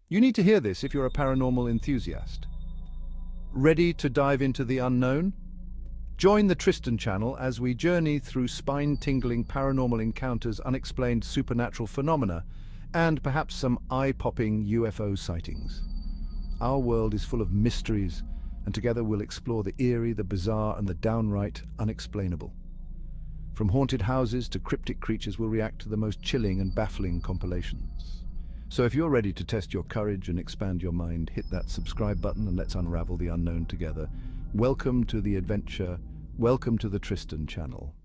You need to hear this if you're a paranormal enthusiast. Ready to dive into the unknown? Join the Tristan channel as we journey through spine-tingling paranormal encounters, unexplained supernatural phenomena, and perhaps some eye-popping UFO sightings. Our world is full of mysteries, and together we'll explore the eerie, the bizarre, and the downright unexplainable. From haunted houses to cryptic creatures, we'll react to the most chilling and baffling compilations. So if you're ready to test your courage and expand your mind, hit that subscribe button and let's unravel the unknown together. Welcome to the adventure. Welcome to the Tristan channel.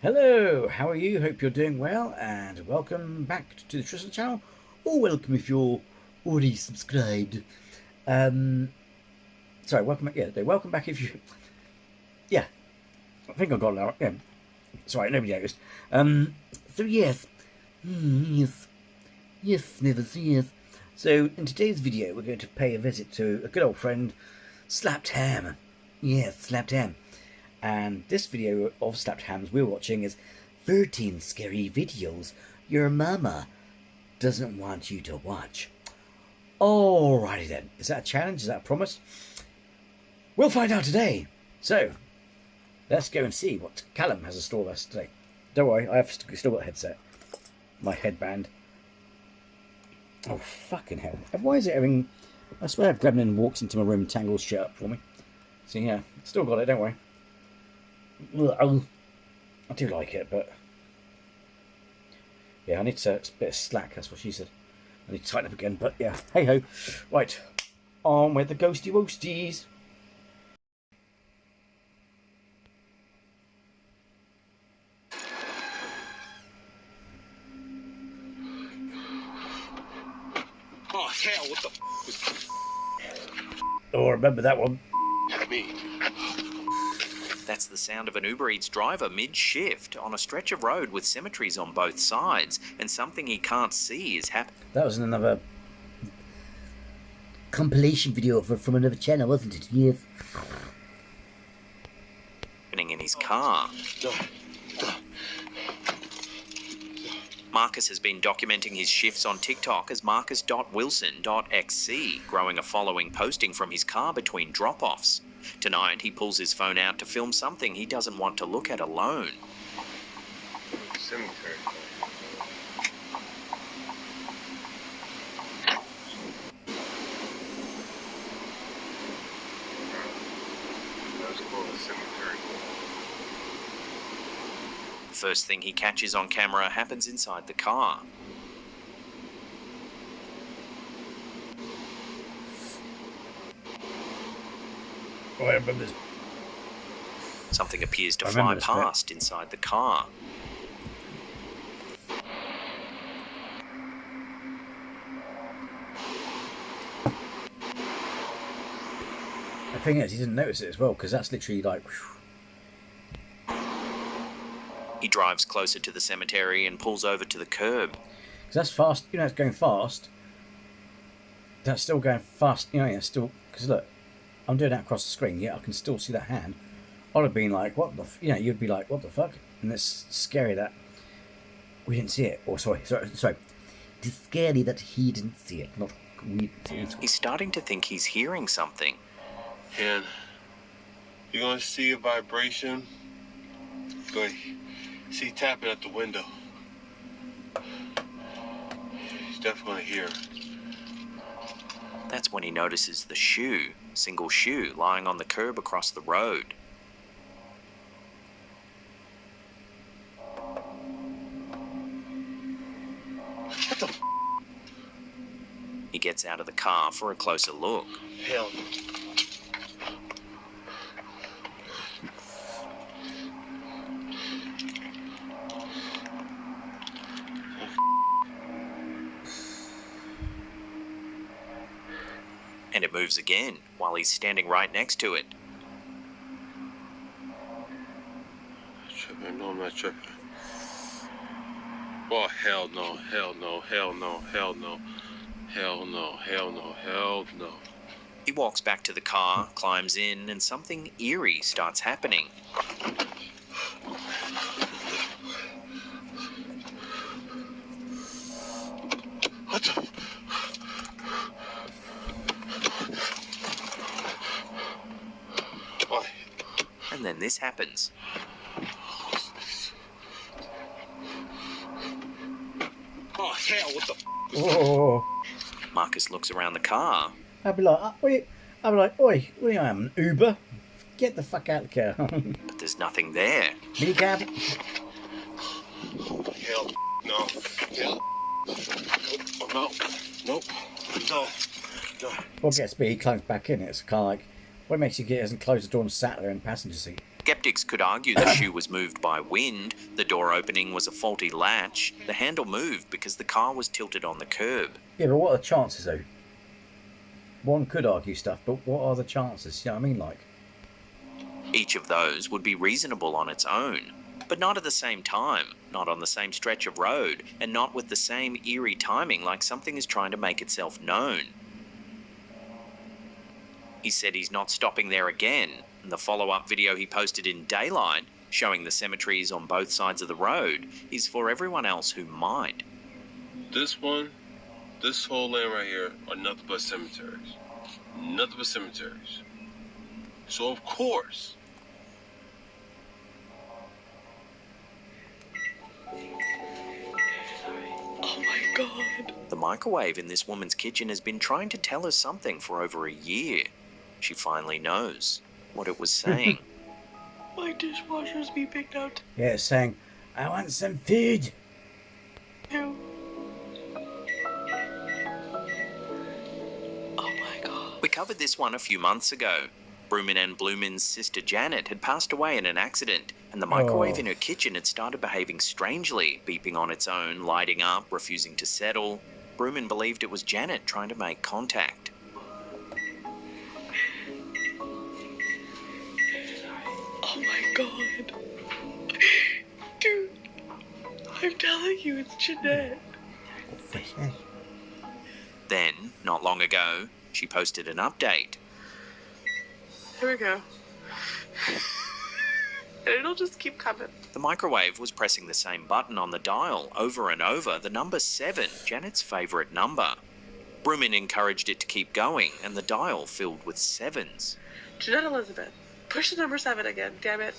Hello, how are you? Hope you're doing well, and welcome back to the Tristan channel, or welcome if you're already subscribed. Sorry, welcome back. Yeah, no, welcome back if you. Yeah, I think I got it out. Yeah, sorry, nobody noticed. So yes, Smithers, yes. So in today's video, we're going to pay a visit to a good old friend, Slapped Ham. Yes, Slapped Ham. And this video of Slapped Hams we're watching is 13 scary videos your mama doesn't want you to watch. Alrighty then. Is that a challenge? Is that a promise? We'll find out today. So, let's go and see what Callum has in store for us today. Don't worry, I have still got a headset. My headband. Oh, fucking hell. Why is it having... I swear a gremlin walks into my room and tangles shit up for me. So yeah, still got it, don't worry. I do like it, but yeah, I need to, it's a bit of slack, that's what she said. I need to tighten up again, but yeah, hey ho. Right, on with the ghosty woasties. Oh hell, what the f Oh, remember that one. was me? That's the sound of an Uber Eats driver mid-shift on a stretch of road with cemeteries on both sides, and something he can't see is happening. That was in another compilation video from another channel, wasn't it? Yes. In his car. Marcus has been documenting his shifts on TikTok as marcus.wilson.xc, growing a following posting from his car between drop-offs. Tonight, he pulls his phone out to film something he doesn't want to look at alone. Cemetery. Let's call it cemetery. The first thing he catches on camera happens inside the car. Oh, I remember this. Something appears to I fly remember this bit. past inside the car. The thing is, he didn't notice it as well, because that's literally like... Whew. He drives closer to the cemetery and pulls over to the curb. Because that's fast, you know, it's going fast. That's still going fast, you know, yeah, still... Because look, I'm doing that across the screen, yeah, I can still see that hand. I'd have been like, what the... You know, you'd be like, what the fuck? And it's scary that we didn't see it. Or, sorry. It's scary that he didn't see it, not we didn't see it. He's starting to think he's hearing something. And you're gonna see a vibration. You're gonna see tapping at the window. He's definitely gonna hear. That's when he notices the shoe, single shoe, lying on the curb across the road. What the f? He gets out of the car for a closer look. Hell. And it moves again while he's standing right next to it. Tripping, no, I'm not tripping. Oh, hell no, hell no, hell no, hell no, hell no, hell no, hell no. He walks back to the car, climbs in, and something eerie starts happening. this happens. Oh, hell, what the... Oh, Marcus looks around the car. I'd be like, oi, what do I am, an Uber? Get the fuck out of the car. But there's nothing there. Minicab? Hell, no. Hell, no. Nope. No. No. Well, gets me, he climbs back in. It's kind of like, what makes you get doesn't close the door and sat there in the passenger seat? Skeptics could argue the shoe was moved by wind, the door opening was a faulty latch, the handle moved because the car was tilted on the curb. Yeah, but what are the chances, though? One could argue stuff, but what are the chances? You know what I mean? Like, Each of those would be reasonable on its own, but not at the same time, not on the same stretch of road, and not with the same eerie timing like something is trying to make itself known. He said he's not stopping there again, and the follow-up video he posted in daylight, showing the cemeteries on both sides of the road, is for everyone else who might. This one, this whole land right here are nothing but cemeteries. Nothing but cemeteries. So of course... Oh my god. The microwave in this woman's kitchen has been trying to tell her something for over a year. She finally knows what it was saying. My dishwasher's beeping out yeah, it's saying, I want some food. too. Oh my god. We covered this one a few months ago. Broomin and Bloomin's sister Janet had passed away in an accident, and the microwave in her kitchen had started behaving strangely, beeping on its own, lighting up, refusing to settle. Broomin believed it was Janet trying to make contact. Oh my god. Dude, I'm telling you, it's Jeanette. Then, not long ago, she posted an update. Here we go. And it'll just keep coming. The microwave was pressing the same button on the dial over and over, the number 7, Janet's favourite number. Broomin encouraged it to keep going, and the dial filled with 7s. Jeanette Elizabeth, push the number 7 again, damn it.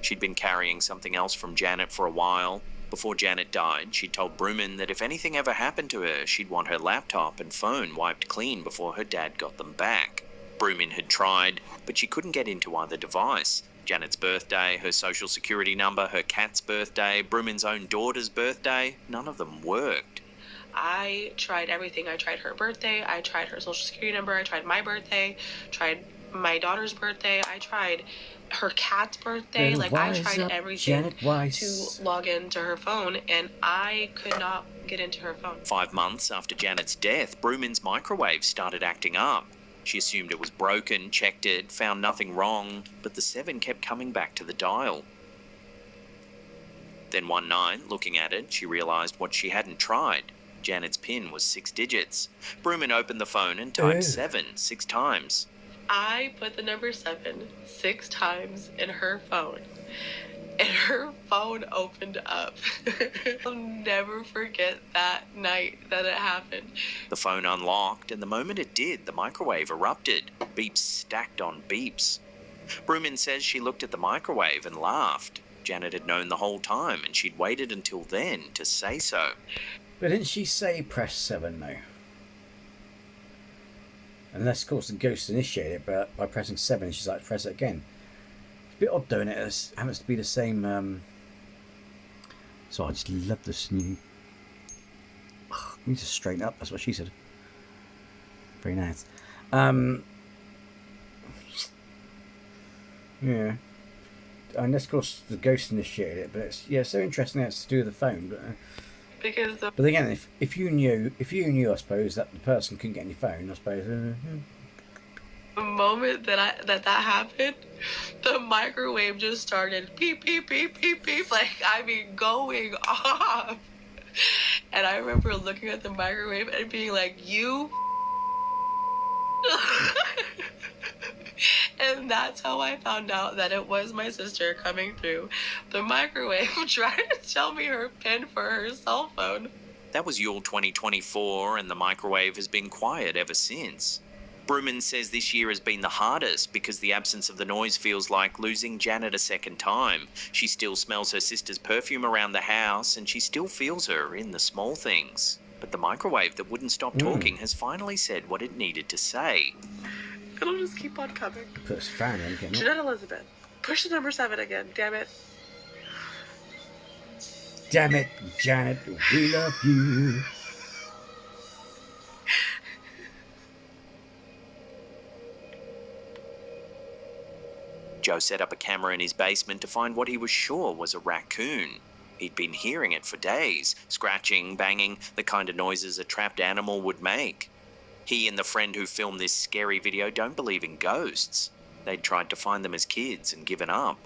She'd been carrying something else from Janet for a while. Before Janet died, she told Broomin that if anything ever happened to her, she'd want her laptop and phone wiped clean before her dad got them back. Broomin had tried, but she couldn't get into either device. Janet's birthday, her social security number, her cat's birthday, Broomin's own daughter's birthday, none of them worked. I tried everything. I tried her birthday, I tried her social security number, I tried my birthday, tried my daughter's birthday, I tried her cat's birthday. Like, I tried everything to log into her phone, and I could not get into her phone. 5 months after Janet's death, Broomin's microwave started acting up. She assumed it was broken, checked it, found nothing wrong, but the 7 kept coming back to the dial. Then one night, looking at it, she realised what she hadn't tried. Janet's PIN was 6 digits. Broomin opened the phone and typed 7 6 times. I put the number 7 6 times in her phone, and her phone opened up. I'll never forget that night that it happened. The phone unlocked, and the moment it did, the microwave erupted. Beeps stacked on beeps. Broomin says she looked at the microwave and laughed. Janet had known the whole time, and she'd waited until then to say so. But didn't she say press 7 though? Unless, of course, the ghost initiated it, but by pressing 7, she's like, press it again. It's a bit odd, doing it? It happens to be the same. So I just love this new. I need to straighten up. That's what she said. Very nice. Yeah. Unless, of course, the ghost initiated it, but it's so interesting that it's to do with the phone. But again, if you knew, I suppose, that the person couldn't get on your phone, I suppose. The moment that happened, the microwave just started beep, beep, beep, beep, beep, like, I mean, going off. And I remember looking at the microwave and being like, you and that's how I found out that it was my sister coming through the microwave trying to tell me her PIN for her cell phone. That was Yule 2024, and the microwave has been quiet ever since. Bruman says this year has been the hardest because the absence of the noise feels like losing Janet a second time. She still smells her sister's perfume around the house, and she still feels her in the small things. But the microwave that wouldn't stop talking has finally said what it needed to say. It'll just keep on coming. Put his fan in again. Jeanette Elizabeth, push the number 7 again, damn it. Damn it, Janet, we love you. Joe set up a camera in his basement to find what he was sure was a raccoon. He'd been hearing it for days, scratching, banging, the kind of noises a trapped animal would make. He and the friend who filmed this scary video don't believe in ghosts. They'd tried to find them as kids and given up.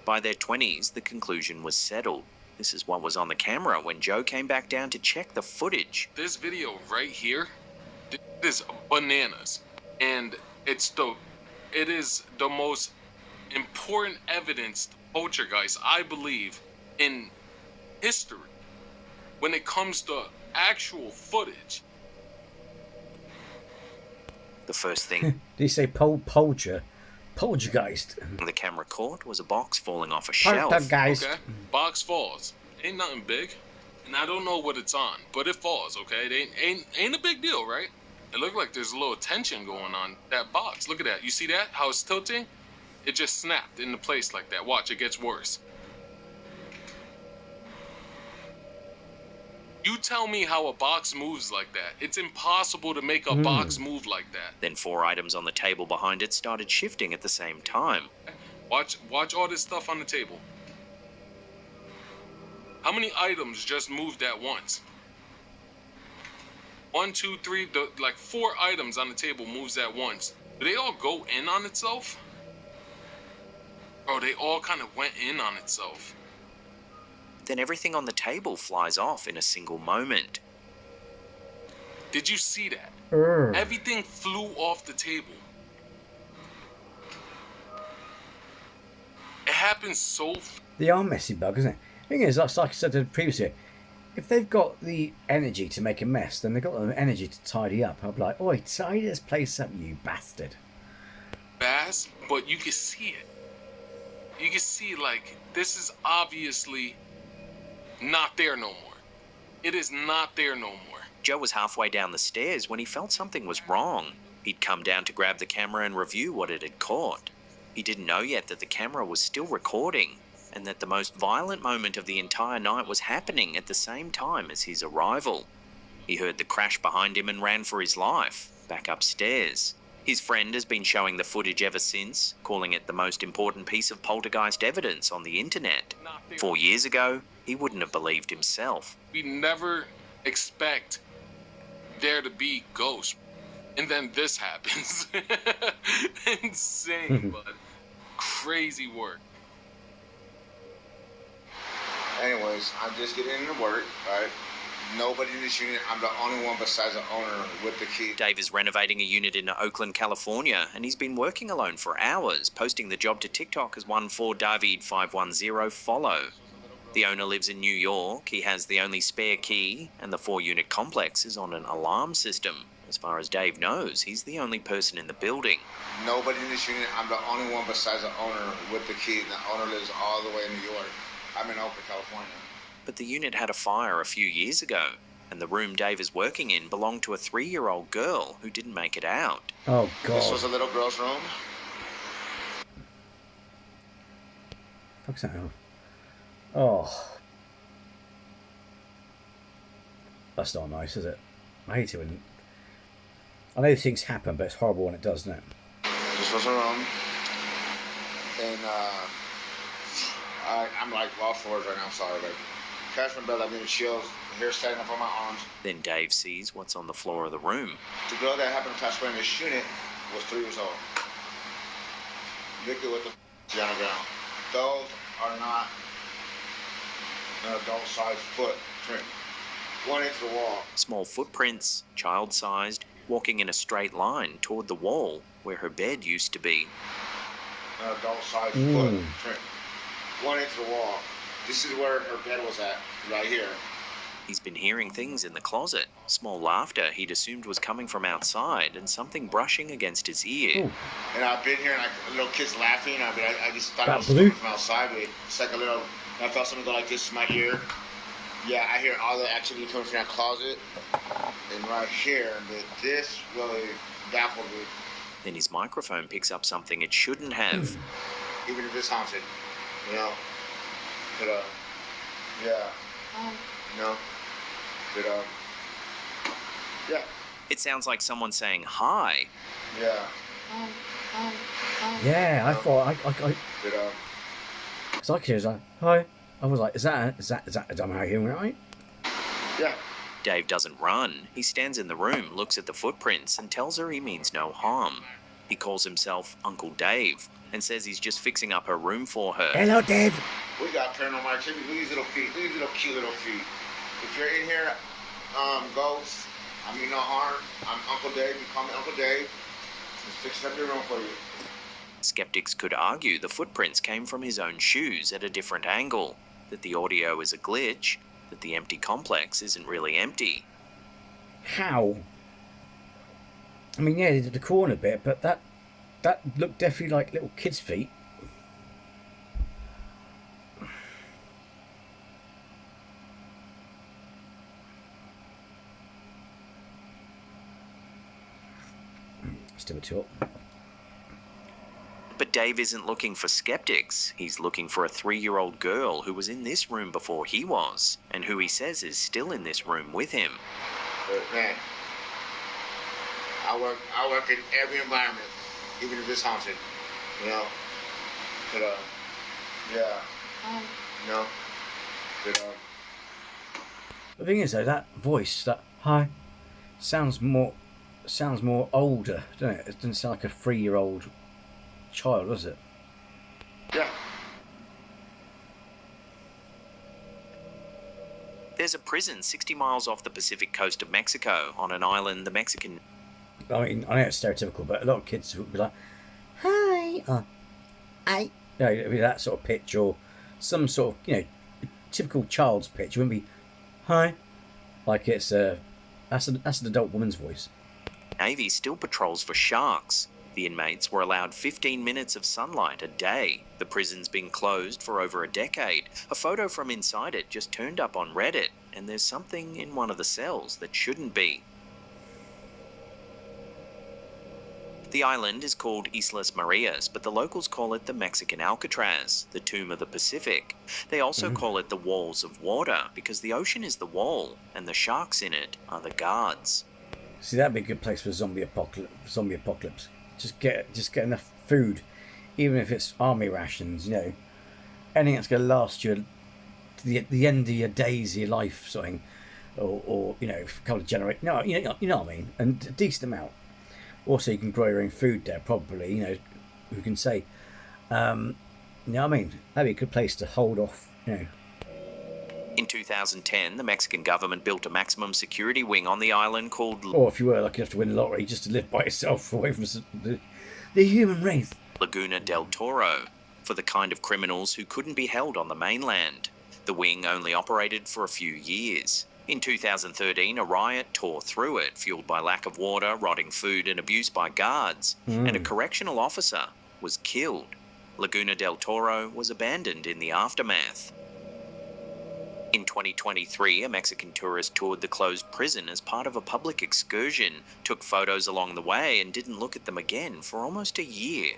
By their 20s, the conclusion was settled. This is what was on the camera when Joe came back down to check the footage. This video right here, is bananas. And it is the most important evidence to poltergeist, I believe, in history. When it comes to actual footage. The first thing Did he say poltergeist? the camera caught was a box falling off a shelf. Poltergeist. Okay, box falls. Ain't nothing big. And I don't know what it's on, but it falls, okay? It ain't a big deal, right? It looked like there's a little tension going on that box. Look at that. You see that? How it's tilting? It just snapped into place like that. Watch, it gets worse. You tell me how a box moves like that. It's impossible to make a box move like that. Then 4 items on the table behind it started shifting at the same time. Watch all this stuff on the table. How many items just moved at once? 1, 2, 3, like 4 items on the table moves at once. Do they all go in on itself? Bro, they all kind of went in on itself. Then everything on the table flies off in a single moment. Did you see that? Everything flew off the table. It happened so They are messy bugs, isn't it? The thing is, like I said previously, if they've got the energy to make a mess, then they've got the energy to tidy up. I'll be like, oi, tidy this place up, you bastard. fast, but you can see it. You can see, like, this is obviously not there no more. It is not there no more. Joe was halfway down the stairs when he felt something was wrong. He'd come down to grab the camera and review what it had caught. He didn't know yet that the camera was still recording, and that the most violent moment of the entire night was happening at the same time as his arrival. He heard the crash behind him and ran for his life, back upstairs. His friend has been showing the footage ever since, calling it the most important piece of poltergeist evidence on the internet. 4 years ago, he wouldn't have believed himself. We never expect there to be ghosts. And then this happens. Insane, bud. Crazy work. Anyways, I'm just getting into work, right? Nobody in this unit. I'm the only one besides the owner with the key. Dave is renovating a unit in Oakland, California, and he's been working alone for hours, posting the job to TikTok as 14David510 follow. The owner lives in New York, he has the only spare key, and the 4-unit complex is on an alarm system. As far as Dave knows, he's the only person in the building. Nobody in this unit. I'm the only one besides the owner with the key. The owner lives all the way in New York. I'm in Oakland, California. But the unit had a fire a few years ago, and the room Dave is working in belonged to a 3-year-old girl who didn't make it out. Oh, God. This was a little girl's room. Fuck's that? Oh. That's not nice, is it? I hate it when... I know things happen, but it's horrible when it does, isn't it? This was a room. And, I'm like lost for words right now, sorry, but catch my bed, I'm getting chills, hair standing up on my arms. Then Dave sees what's on the floor of the room. The girl that happened to pass away in this unit was 3 years old. Look at what the on the ground. Those are not an adult-sized footprint. 1 inch of the wall. Small footprints, child-sized, walking in a straight line toward the wall where her bed used to be. An adult-sized footprint. 1 inch of the wall. This is where her bed was at, right here. He's been hearing things in the closet. Small laughter he'd assumed was coming from outside and something brushing against his ear. Ooh. And I've been here and little kids laughing. I just thought That it was blue? coming from outside, but it's like a little. I felt something go like this in my ear. Yeah, I hear all the activity coming from that closet. And right here, but this really baffled me. Then his microphone picks up something it shouldn't have. Even if it's haunted, you know. But yeah. No. But yeah. It sounds like someone saying hi. Yeah. Yeah, I thought I But it's like he was like, hi. I was like, is that am I hearing right? yeah. Dave doesn't run. He stands in the room, looks at the footprints, and tells her he means no harm. He calls himself Uncle Dave and says he's just fixing up her room for her. Hello, Dave. We got paranormal activity. Look at these little feet. Look at these little cute little feet. If you're in here, ghosts, I mean no harm. I'm Uncle Dave. You call me Uncle Dave. Just fixing up your room for you. Skeptics could argue the footprints came from his own shoes at a different angle, that the audio is a glitch, that the empty complex isn't really empty. How? I mean, yeah, they did the corner bit, but that looked definitely like little kids' feet. Still a talk. But Dave isn't looking for skeptics. He's looking for a 3-year-old girl who was in this room before he was, and who he says is still in this room with him. But man, I work in every environment, even if it's haunted. You know. But yeah. No. But The thing is, though, that voice, that hi, sounds more older, doesn't it? It doesn't sound like a 3-year-old child, does it? yeah. There's a prison 60 miles off the Pacific coast of Mexico on an island the Mexican... I mean, I know it's stereotypical, but a lot of kids would be like, hi, or I. You know, it'd be that sort of pitch, or some sort of, you know, typical child's pitch. It wouldn't be, hi, like it's that's an adult woman's voice. Navy still patrols for sharks. The inmates were allowed 15 minutes of sunlight a day. The prison's been closed for over a decade. A photo from inside it just turned up on Reddit, and there's something in one of the cells that shouldn't be. The island is called Islas Marias, but the locals call it the Mexican Alcatraz, the Tomb of the Pacific. They also call it the Walls of Water, because the ocean is the wall, and the sharks in it are the guards. See, that'd be a good place for zombie apocalypse. Just get enough food, even if it's army rations. You know, anything that's going to last you to the end of your days, of your life, sort of thing, or you know, kind of generate. No, you know what I mean, and a decent amount. Also, you can grow your own food there, probably. You know, who can say? You know what I mean? That'd be a good place to hold off. You know. In 2010, the Mexican government built a maximum security wing on the island called... Or if you were lucky enough to win the lottery, just to live by yourself away from the human race. Laguna del Toro, for the kind of criminals who couldn't be held on the mainland. The wing only operated for a few years. In 2013, a riot tore through it, fueled by lack of water, rotting food and abuse by guards, and a correctional officer was killed. Laguna del Toro was abandoned in the aftermath. In 2023, a Mexican tourist toured the closed prison as part of a public excursion, took photos along the way and didn't look at them again for almost a year.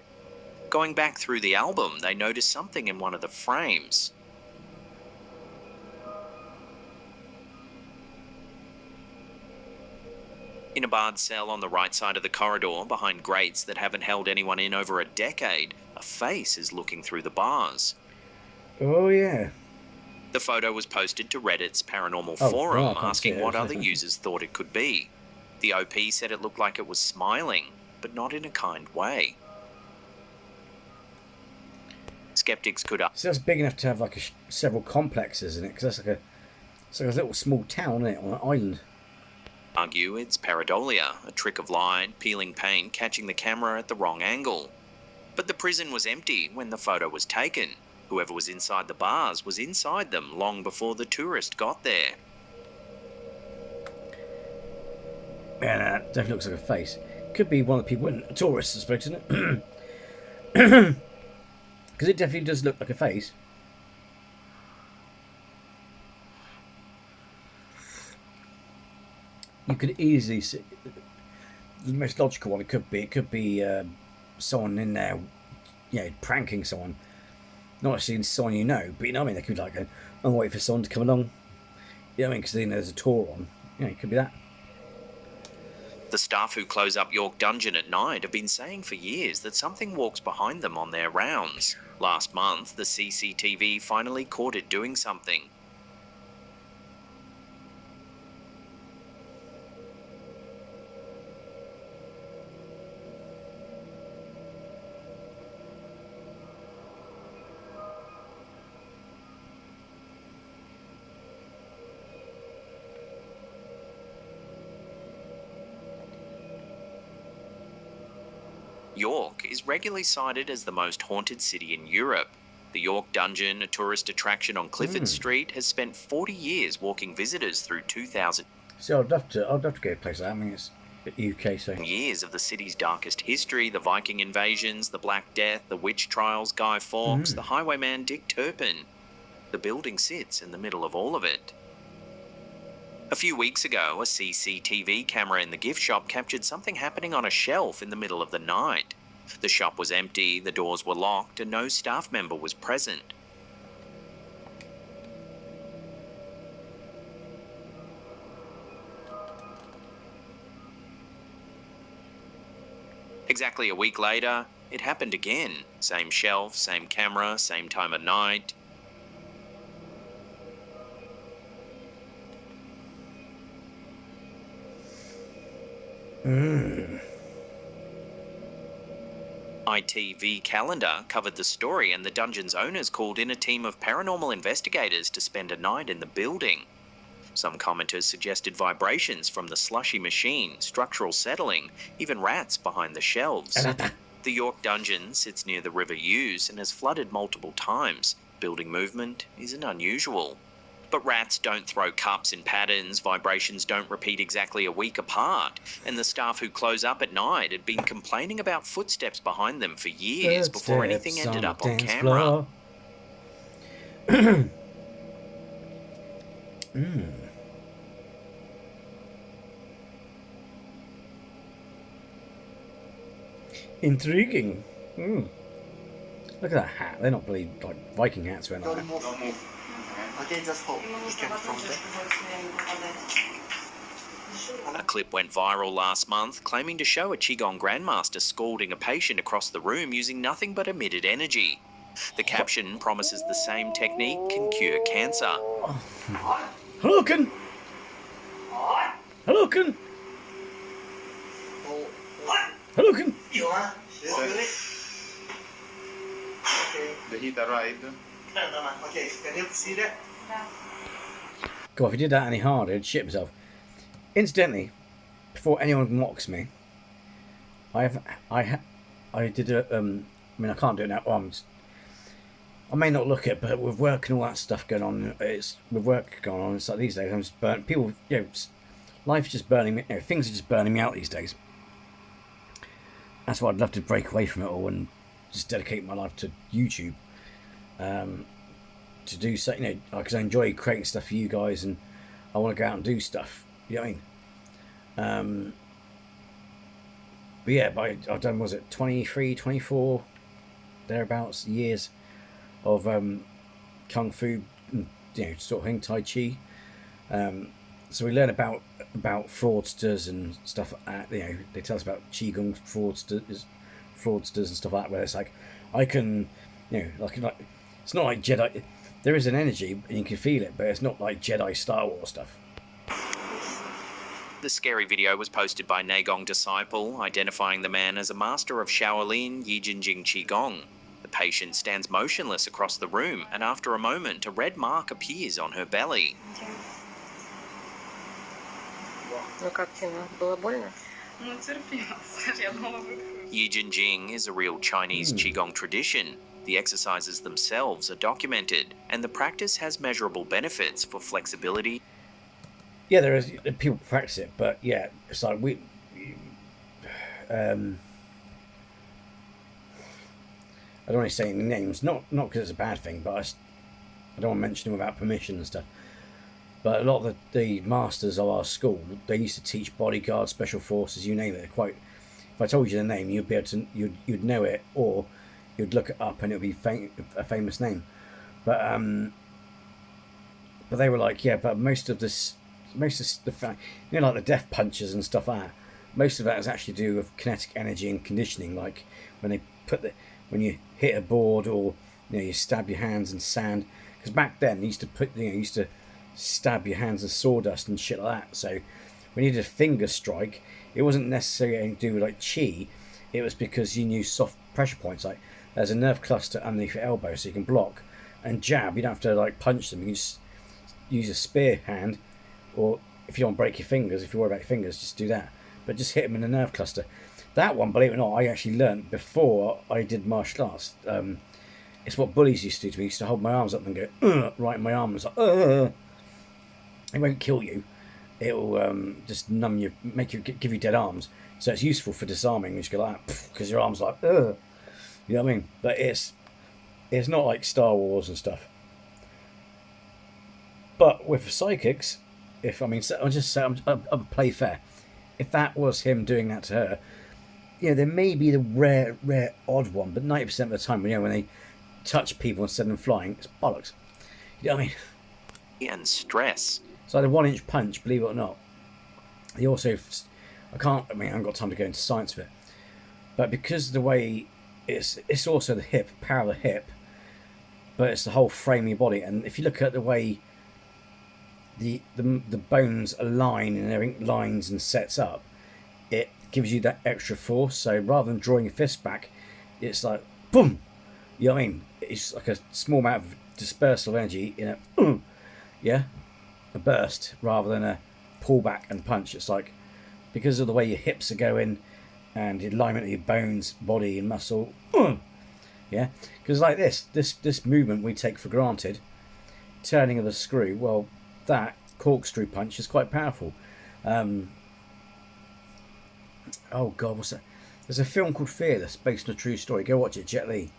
Going back through the album, they noticed something in one of the frames. In a barred cell on the right side of the corridor, behind grates that haven't held anyone in over a decade, a face is looking through the bars. Oh, yeah. The photo was posted to Reddit's paranormal Oh, forum, God, I can't see asking it. what other users thought it could be. The OP said it looked like it was smiling, but not in a kind way. Skeptics could So that's big enough to have like several complexes in it, because that's it's like a little small town, isn't it, on an island. argue it's pareidolia, a trick of light, peeling paint, catching the camera at the wrong angle. But the prison was empty when the photo was taken. Whoever was inside the bars was inside them long before the tourist got there. Yeah, no, that definitely looks like a face. Could be one of the people, a tourist, I suppose, isn't it? Because it definitely does look like a face. You could easily see the most logical one. It could be someone in there, pranking someone. Not actually someone you know, but you know what I mean. They could be like, I'm waiting for someone to come along. You know what I mean? Because then there's a tour on. It could be that. The staff who close up York Dungeon at night have been saying for years that something walks behind them on their rounds. Last month, the CCTV finally caught it doing something. York is regularly cited as the most haunted city in Europe. The York Dungeon, a tourist attraction on Clifford Street, has spent 40 years walking visitors through 2,000 So I'd love to go to a place like that. I mean, it's UK, so years of the city's darkest history, the Viking invasions, the Black Death, the witch trials, Guy Fawkes, the highwayman Dick Turpin. The building sits in the middle of all of it. A few weeks ago, a CCTV camera in the gift shop captured something happening on a shelf in the middle of the night. The shop was empty, the doors were locked, and no staff member was present. Exactly a week later, it happened again. Same shelf, same camera, same time of night. ITV Calendar covered the story, and the dungeon's owners called in a team of paranormal investigators to spend a night in the building. Some commenters suggested vibrations from the slushy machine, structural settling, even rats behind the shelves. The York Dungeon sits near the River Ouse and has flooded multiple times. Building movement isn't unusual. But rats don't throw cups in patterns, vibrations don't repeat exactly a week apart, and the staff who close up at night had been complaining about footsteps behind them for years before anything ended up on camera. Intriguing. Look at that hat. They're not bloody like Viking hats or anything. Don't move. Okay, just hold. You can from there. A clip went viral last month, claiming to show a Qigong grandmaster scalding a patient across the room using nothing but emitted energy. The caption promises the same technique can cure cancer. Hadouken! Hadouken! Hadouken! The heat arrived. Okay, can you see that? God, if he did that any harder, he'd shit himself. Incidentally, before anyone mocks me, I did a I mean, I can't do it now. I may not look at it, but with work and all that stuff going on, it's like these days I'm just burnt. People, life's just burning me. Things are just burning me out these days. That's why I'd love to break away from it all and just dedicate my life to YouTube. To do so, because I enjoy creating stuff for you guys, and I want to go out and do stuff. You know what I mean? But yeah, I've done, was it 23, 24, thereabouts years of kung fu, and, sort of thing, tai chi. So we learn about fraudsters and stuff like that. They tell us about qigong fraudsters and stuff like that, where it's like, I can, like it's not like Jedi. There is an energy and you can feel it, but it's not like Jedi Star Wars stuff. The scary video was posted by Nagong Disciple, identifying the man as a master of Shaolin Yijinjing Qigong. The patient stands motionless across the room, and after a moment, a red mark appears on her belly. Yijinjing is a real Chinese Qigong tradition. The exercises themselves are documented, and the practice has measurable benefits for flexibility, Yeah, there is people practice it, but yeah, it's like I don't want to say any names, not because it's a bad thing, but I don't want to mention them without permission and stuff. But a lot of the masters of our school, they used to teach bodyguards, special forces, you name it. Quite, if I told you the name, you'd be able to, you'd know it, or you'd look it up and it would be a famous name. But they were like, yeah, but most of the like the death punches and stuff like that, most of that is actually to do with kinetic energy and conditioning. Like when you hit a board, or you stab your hands in sand. Because back then you used to stab your hands in sawdust and shit like that. So when you did a finger strike, it wasn't necessarily anything to do with like chi. It was because you knew soft pressure points. Like there's a nerve cluster underneath your elbow, so you can block and jab. You don't have to like punch them. You can just use a spear hand, or if you don't break your fingers, if you worry about your fingers, just do that. But just hit them in the nerve cluster. That one, believe it or not, I actually learned before I did martial arts. It's what bullies used to do to me. Used to hold my arms up and go right in my arm. It's like it won't kill you. It'll just numb you, give you dead arms. So it's useful for disarming. You just go like that because your arm's like you know what I mean. But it's not like Star Wars and stuff. But with psychics, I'll just say I'll play fair. If that was him doing that to her, there may be the rare odd one, but 90% of the time, when they touch people instead of them flying, it's bollocks. You know what I mean? And stress. It's like a 1-inch punch, believe it or not. He also, I haven't got time to go into science of it, but because of the way it's also the hip, power of the hip, but it's the whole frame of your body. And if you look at the way the bones align and everything lines and sets up, it gives you that extra force. So rather than drawing your fist back, it's like boom. You know what I mean? It's like a small amount of dispersal of energy in a burst, rather than a pullback and punch. It's like, because of the way your hips are going and the alignment of your bones, body and muscle, because like this movement we take for granted, turning of the screw, well, that corkscrew punch is quite powerful. Oh God, what's that? There's a film called Fearless, based on a true story. Go watch it, Jet Li.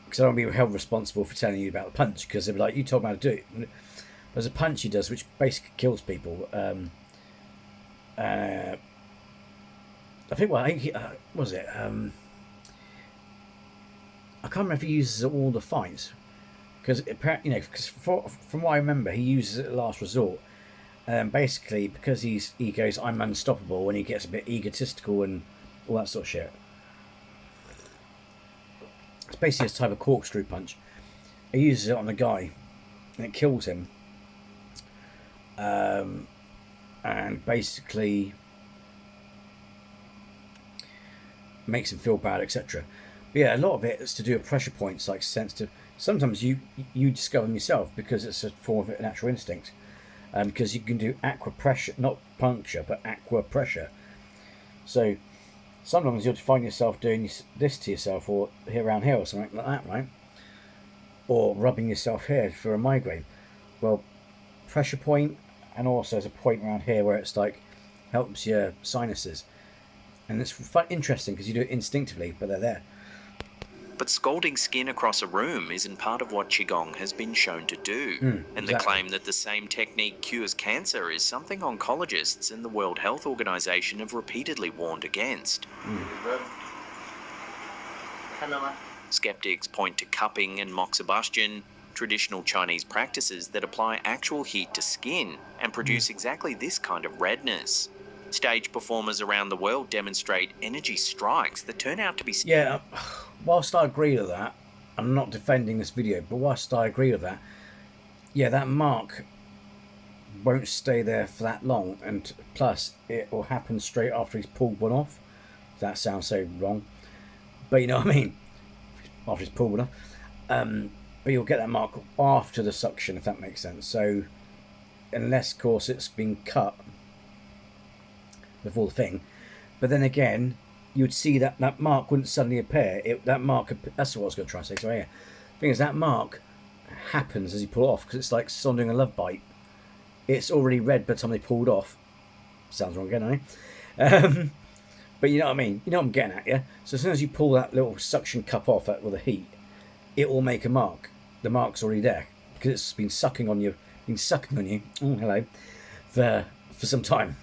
Because I don't want to be held responsible for telling you about the punch, because they'll be like, you told me how to do it. There's a punch he does which basically kills people. I think was it? I can't remember if he uses it all the fights, because from what I remember, he uses it at last resort. Basically, because he goes, I'm unstoppable, when he gets a bit egotistical and all that sort of shit. It's basically a type of corkscrew punch. He uses it on the guy, and it kills him. And basically makes him feel bad, etc. But yeah, a lot of it is to do with pressure points, like sensitive. Sometimes you discover them yourself because it's a form of natural instinct. Because you can do aqua pressure, not puncture, but aqua pressure. So sometimes you'll find yourself doing this to yourself, or here around here, or something like that, right? Or rubbing yourself here for a migraine. Well, pressure point, and also there's a point around here where it's like helps your sinuses, and it's interesting because you do it instinctively, but they're there. But scalding skin across a room isn't part of what Qigong has been shown to do. And exactly. The claim that the same technique cures cancer is something oncologists and the World Health Organization have repeatedly warned against. Skeptics point to cupping and moxibustion, traditional Chinese practices that apply actual heat to skin and produce exactly this kind of redness. Stage performers around the world demonstrate energy strikes that turn out to be... Yeah, whilst I agree with that, I'm not defending this video, but whilst I agree with that, yeah, that mark won't stay there for that long, and plus it will happen straight after he's pulled one off. That sounds so wrong, but you know what I mean, after he's pulled one off. But you'll get that mark after the suction, if that makes sense. So unless, of course, it's been cut before the thing, but then again, you'd see that mark wouldn't suddenly appear. That's what I was going to try to say. So yeah, the thing is, that mark happens as you pull off, because it's like sondering a love bite. it's already red by the time they pulled off. Sounds wrong again, but you know what I mean. You know what I'm getting at, yeah. So as soon as you pull that little suction cup off with the heat, it will make a mark. The mark's already there because it's been sucking on you. Oh, hello. For some time.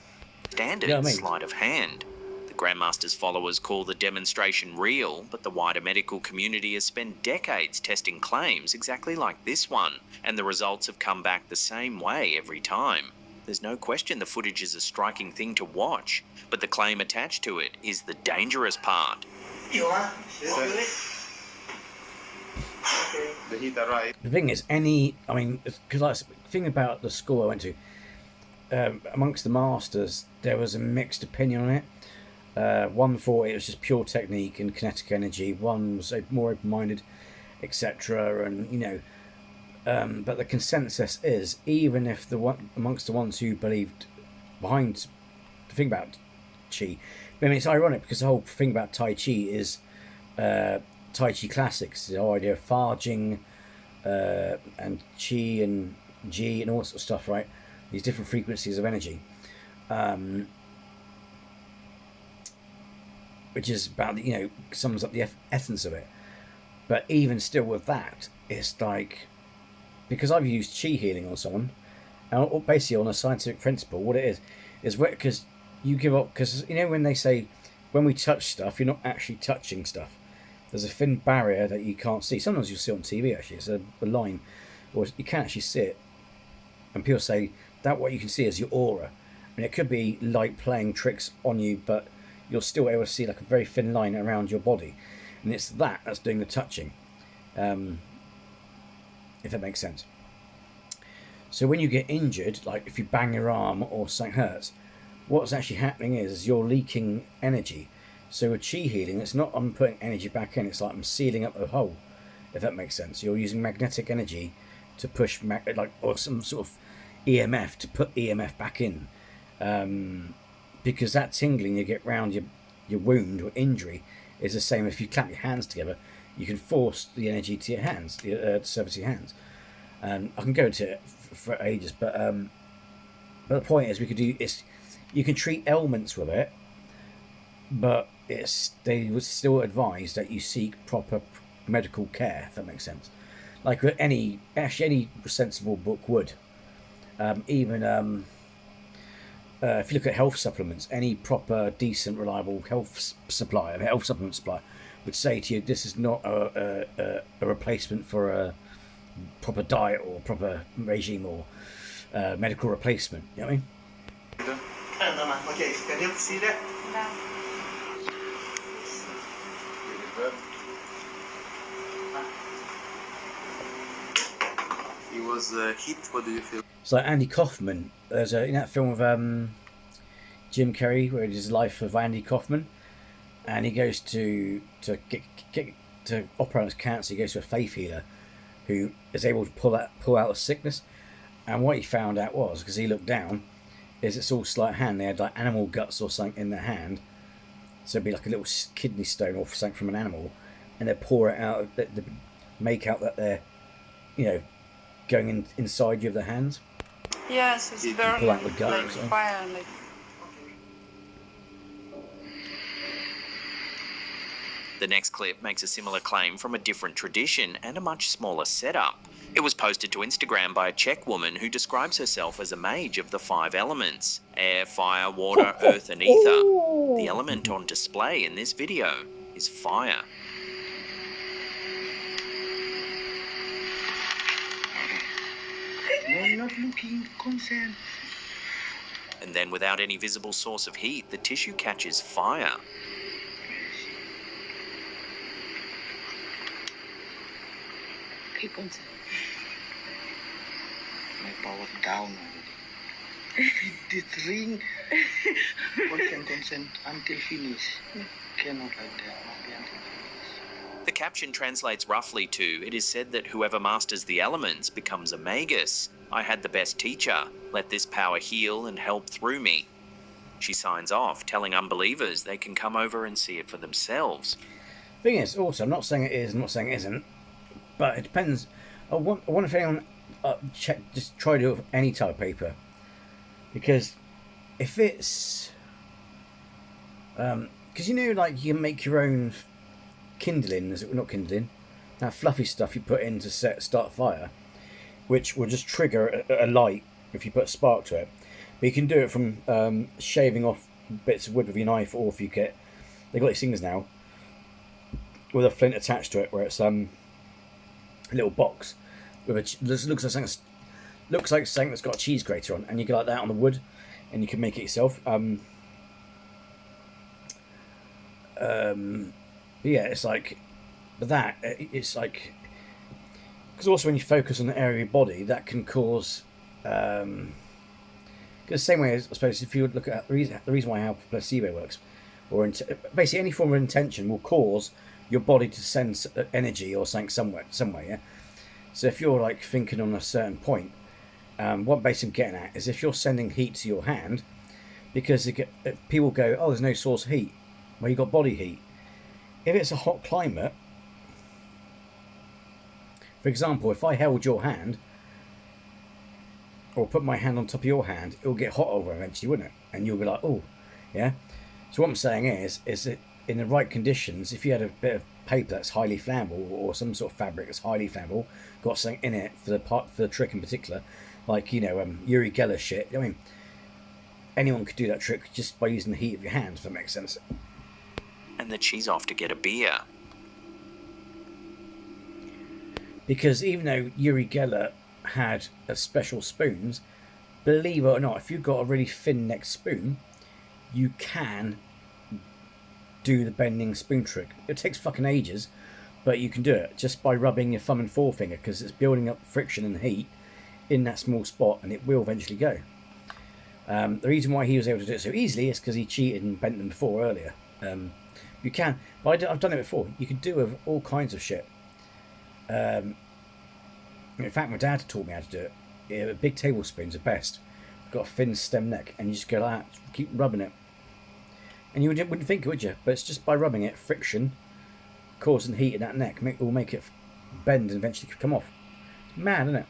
Standard You know what I mean? sleight of hand. The Grandmaster's followers call the demonstration real, but the wider medical community has spent decades testing claims exactly like this one, and the results have come back the same way every time. There's no question the footage is a striking thing to watch, but the claim attached to it is the dangerous part. The heat arrived. The thing is, because the thing about the school I went to, amongst the masters, there was a mixed opinion on it. One thought it was just pure technique and kinetic energy. One was more open-minded, etc. And but the consensus is, even if amongst the ones who believed behind the thing about Chi, I mean, it's ironic because the whole thing about Tai Chi is Tai Chi classics, the whole idea of Fa-Jing and Chi and Ji and all that sort of stuff, right? These different frequencies of energy, which is about sums up the essence of it. But even still with that, it's like, because I've used Chi healing on someone, and basically on a scientific principle, what it is because you give up, because when they say when we touch stuff, you're not actually touching stuff. There's a thin barrier that you can't see. Sometimes you'll see it on TV, actually. It's a line, or you can't actually see it. And people say that what you can see is your aura. I mean, it could be light playing tricks on you, but you're still able to see like a very thin line around your body. And it's that's doing the touching, if that makes sense. So when you get injured, like if you bang your arm or something hurts, what's actually happening is you're leaking energy. So with Chi healing, it's not I'm putting energy back in, it's like I'm sealing up the hole, if that makes sense. You're using magnetic energy to push, or some sort of EMF to put EMF back in. Because that tingling you get round your wound or injury is the same. If you clap your hands together, you can force the energy to your hands, the surface of your hands. I can go into it for ages, but the point is you can treat ailments with it, but they would still advise that you seek proper medical care, if that makes sense. Like any sensible book would. Even if you look at health supplements, any proper, decent, reliable health supplement supplier would say to you, this is not a replacement for a proper diet or proper regime or medical replacement. You know what I mean? Okay, can you see that? It was heat. What do you feel? It's like Andy Kaufman. There's that film of Jim Carrey where it is the life of Andy Kaufman, and he goes to operate on his cancer. He goes to a faith healer who is able to pull out a sickness. And what he found out was, because he looked down, is it's all sleight of hand. They had like animal guts or something in their hand, so it'd be like a little kidney stone or something from an animal, and they pour it out. They make out that they're, going inside you of the hands. Yes, it's burning pull out the gut, like so. fire. The next clip makes a similar claim from a different tradition and a much smaller setup. It was posted to Instagram by a Czech woman who describes herself as a mage of the 5 elements: air, fire, water, earth and ether. The element on display in this video is fire. No, not looking, concerned. And then without any visible source of heat, the tissue catches fire. Keep on. My power down already. This ring, one can consent until finish. Cannot like that. Must be until finish. The caption translates roughly to, it is said that whoever masters the elements becomes a magus. I had the best teacher. Let this power heal and help through me. She signs off, telling unbelievers they can come over and see it for themselves. Thing is, also, I'm not saying it is, I'm not saying it isn't, but it depends. I wonder if anyone just try to do it with any type of paper. Because if it's... Because you know, like, you can make your own kindling, not kindling, that fluffy stuff you put in to start fire, which will just trigger a light if you put a spark to it. But you can do it from shaving off bits of wood with your knife, or if you get... They've got these things now with a flint attached to it, where it's a little box with looks like something that's got a cheese grater on, and you go like that on the wood, and you can make it yourself. Yeah, it's like, but that it's like, because also when you focus on the area of your body, that can cause. Because the same way as, I suppose, if you would look at the reason why how placebo works, or basically any form of intention will cause your body to send energy or something somewhere. Yeah. So if you're like thinking on a certain point, what basically I'm getting at is if you're sending heat to your hand, because people go, oh, there's no source of heat. Well, you've got body heat. If it's a hot climate, for example, if I held your hand, or put my hand on top of your hand, it'll get hot over eventually, wouldn't it? And you'll be like, oh, yeah. So what I'm saying is that in the right conditions, if you had a bit of paper that's highly flammable, or some sort of fabric that's highly flammable, got something in it for the trick in particular, like, you know, Uri Geller shit. I mean, anyone could do that trick just by using the heat of your hand, if that makes sense. And that she's off to get a beer. Because even though Uri Geller had special spoons, believe it or not, if you've got a really thin neck spoon, you can do the bending spoon trick. It takes fucking ages, but you can do it just by rubbing your thumb and forefinger, because it's building up friction and heat in that small spot, and it will eventually go. The reason why he was able to do it so easily is because he cheated and bent them before earlier. You can, but I've done it before. You can do it with all kinds of shit. In fact, my dad taught me how to do it. Yeah, big tablespoons are best. Got a thin stem neck, and you just go like that, keep rubbing it. And you wouldn't think it, would you? But it's just by rubbing it, friction, causing heat in that neck, will make it bend and eventually come off. It's mad, isn't it?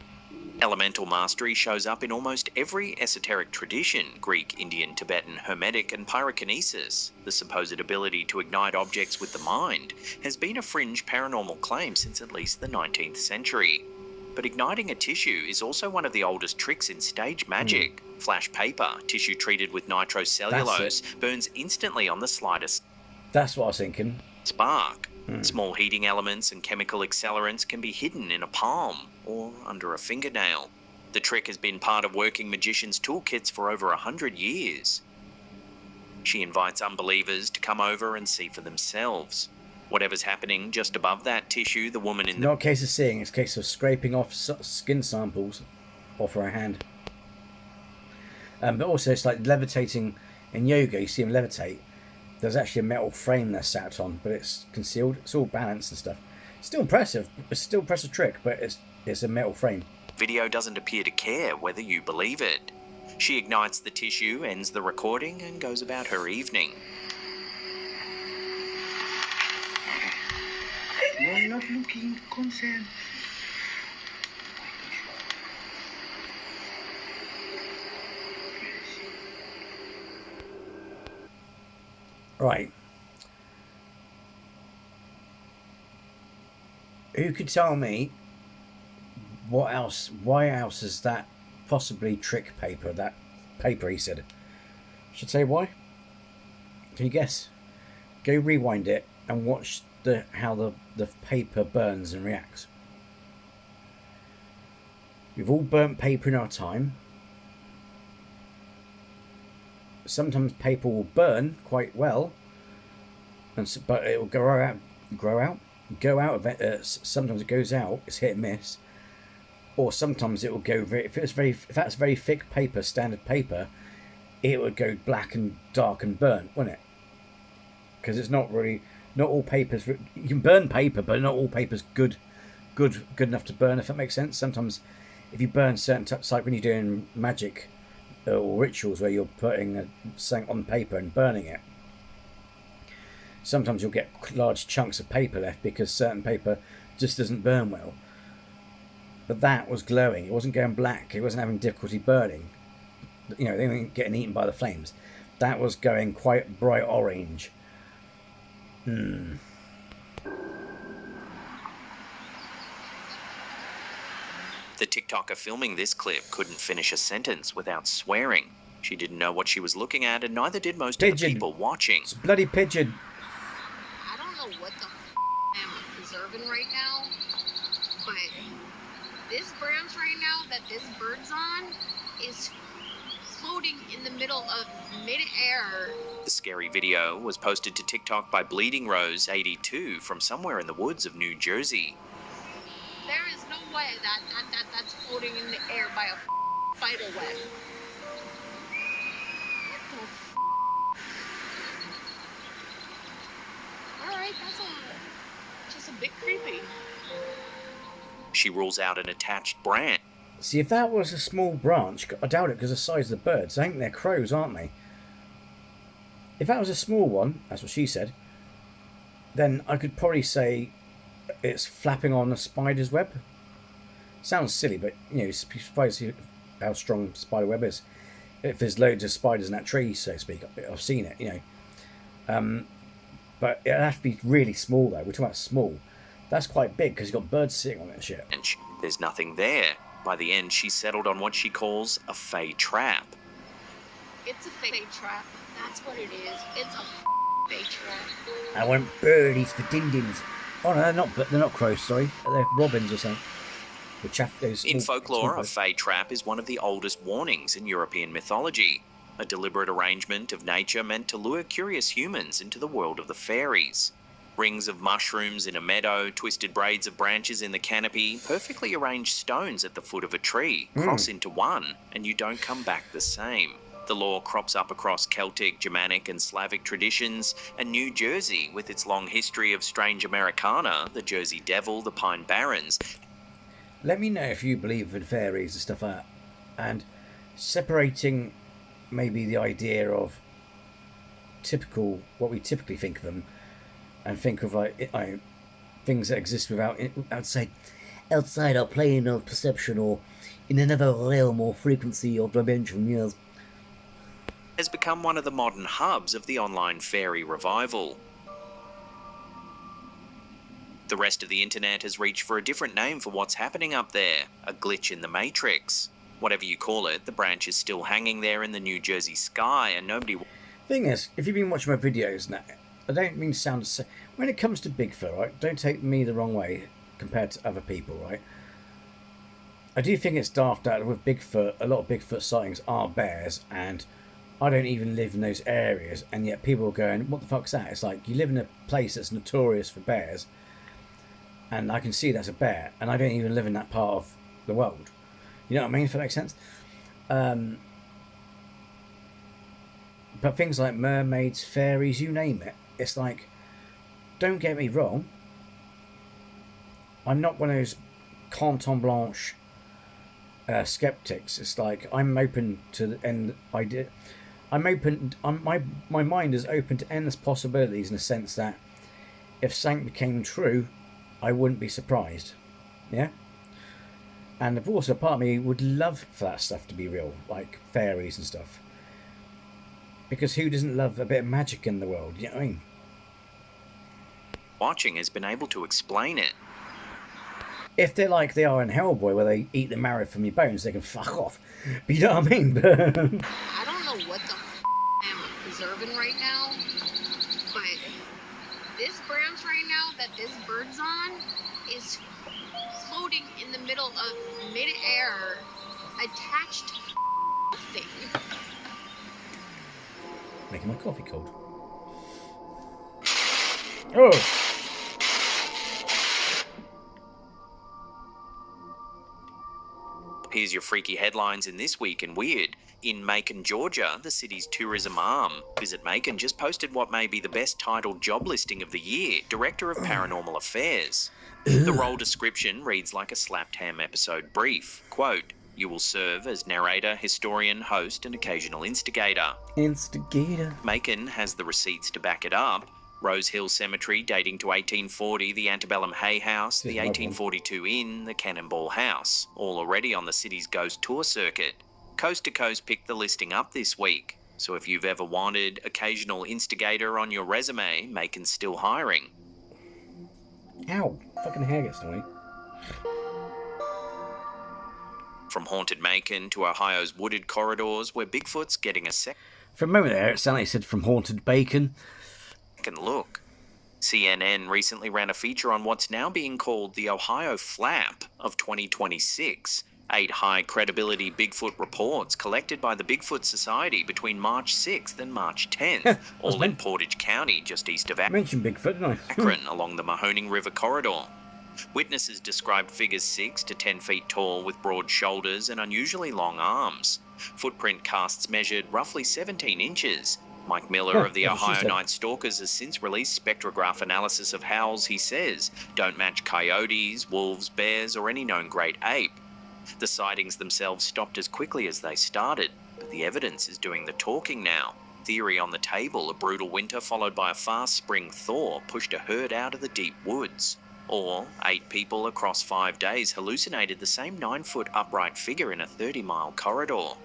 Elemental mastery shows up in almost every esoteric tradition: Greek, Indian, Tibetan, Hermetic, and pyrokinesis. The supposed ability to ignite objects with the mind has been a fringe paranormal claim since at least the 19th century. But igniting a tissue is also one of the oldest tricks in stage magic. Flash paper, tissue treated with nitrocellulose, burns instantly on the slightest That's what I was thinking. spark. Small heating elements and chemical accelerants can be hidden in a palm or under a fingernail. The trick has been part of working magicians' toolkits for over 100 years. She invites unbelievers to come over and see for themselves. Whatever's happening just above that tissue, the woman in the... Not a case of seeing, it's a case of scraping off skin samples off her hand. But also, it's like levitating in yoga. You see them levitate. There's actually a metal frame they're sat on, but it's concealed. It's all balanced and stuff. It's still impressive. It's still an impressive trick, but it's a metal frame. Video doesn't appear to care whether you believe it. She ignites the tissue, ends the recording, and goes about her evening. No, I'm not looking concerned. Right. Who could tell me what else? Why else is that possibly trick paper? That paper, he said. Should say why? Can you guess? Go rewind it and watch how the paper burns and reacts. We've all burnt paper in our time. Sometimes paper will burn quite well, but it will go out. Sometimes it goes out. It's hit and miss, or sometimes it will go if that's very thick paper, standard paper, it would go black and dark and burnt, wouldn't it? Because it's not all papers. You can burn paper, but not all paper's good enough to burn. If that makes sense. Sometimes, if you burn certain types, like when you're doing magic or rituals where you're putting something on paper and burning it, sometimes you'll get large chunks of paper left because certain paper just doesn't burn well. But that was glowing. It wasn't going black. It wasn't having difficulty burning. You know, they weren't getting eaten by the flames. That was going quite bright orange. The TikToker filming this clip couldn't finish a sentence without swearing. She didn't know what she was looking at, and neither did most of the people watching. It's a bloody pigeon. I don't know what the I'm preserving right now, but this branch right now that this bird's on is floating in the middle of mid-air. The scary video was posted to TikTok by Bleeding Rose 82 from somewhere in the woods of New Jersey. There is no way that's floating in the air by a spider web. Alright, that's just a bit creepy. She rules out an attached branch. See, if that was a small branch, I doubt it because of the size of the birds. I think they're crows, aren't they? If that was a small one, that's what she said, then I could probably say it's flapping on a spider's web. Sounds silly, but, you know, it's surprised how strong spider web is. If there's loads of spiders in that tree, so to speak, I've seen it, you know. But it'd have to be really small, though. We're talking about small. That's quite big because you've got birds sitting on it and shit. And there's nothing there. By the end, she settled on what she calls a fey trap. It's a fake trap. That's what it is. It's a fake trap. I want birdies for dindins. Oh no, they're not crows. Sorry, they're robins or something. In folklore, a fey trap is one of the oldest warnings in European mythology. A deliberate arrangement of nature meant to lure curious humans into the world of the fairies. Rings of mushrooms in a meadow, twisted braids of branches in the canopy, perfectly arranged stones at the foot of a tree, cross into one, and you don't come back the same. The lore crops up across Celtic, Germanic and Slavic traditions, and New Jersey, with its long history of strange Americana, the Jersey Devil, the Pine Barrens. Let me know if you believe in fairies and stuff like that. And separating maybe the idea of what we typically think of them, and think of things that exist outside our plane of perception or in another realm or frequency or dimension, yes. Has become one of the modern hubs of the online fairy revival. The rest of the internet has reached for a different name for what's happening up there, a glitch in the matrix. Whatever you call it, the branch is still hanging there in the New Jersey sky and nobody... Thing is, if you've been watching my videos now, I don't mean to sound... When it comes to Bigfoot, right, don't take me the wrong way compared to other people, right? I do think it's daft that with Bigfoot, a lot of Bigfoot sightings are bears, and I don't even live in those areas, and yet people are going, what the fuck's that? It's like, you live in a place that's notorious for bears, and I can see that's a bear, and I don't even live in that part of the world. You know what I mean, if that makes sense? But things like mermaids, fairies, you name it, it's like, don't get me wrong, I'm not one of those canton blanche skeptics. It's like, I'm open to the end idea. My mind is open to endless possibilities in the sense that if something became true, I wouldn't be surprised. Yeah? And of course, a part of me would love for that stuff to be real, like fairies and stuff. Because who doesn't love a bit of magic in the world? You know what I mean? Watching has been able to explain it. If they're like they are in Hellboy, where they eat the marrow from your bones, they can fuck off. But you know what I mean? I don't know what the I'm preserving right now, but this branch right now that this bird's on is floating in the middle of mid-air, attached to thing. Making my coffee cold. Oh! Here's your freaky headlines in This Week in Weird. In Macon, Georgia, the city's tourism arm, Visit Macon, just posted what may be the best titled job listing of the year, Director of Paranormal Affairs. The role description reads like a Slapped Ham episode brief. Quote, you will serve as narrator, historian, host, and occasional instigator. Instigator. Macon has the receipts to back it up. Rose Hill Cemetery dating to 1840, the Antebellum Hay House, the 1842 Inn, the Cannonball House, all already on the city's ghost tour circuit. Coast to Coast picked the listing up this week, so if you've ever wanted occasional instigator on your resume, Macon's still hiring. Ow, fucking hair gets to me. From haunted Macon to Ohio's wooded corridors, where Bigfoot's getting a second For a moment there, it sounded like it said from haunted bacon. look. CNN recently ran a feature on what's now being called the Ohio Flap of 2026. 8 high-credibility Bigfoot reports collected by the Bigfoot Society between March 6th and March 10th, all in Portage County, just east of I mentioned Bigfoot, didn't I? Akron, along the Mahoning River corridor. Witnesses described figures 6 to 10 feet tall with broad shoulders and unusually long arms. Footprint casts measured roughly 17 inches. Mike Miller of the Ohio Night Stalkers has since released spectrograph analysis of howls he says don't match coyotes, wolves, bears, or any known great ape. The sightings themselves stopped as quickly as they started, but the evidence is doing the talking now. Theory on the table: a brutal winter followed by a fast spring thaw pushed a herd out of the deep woods. Or 8 people across 5 days hallucinated the same 9-foot upright figure in a 30-mile corridor.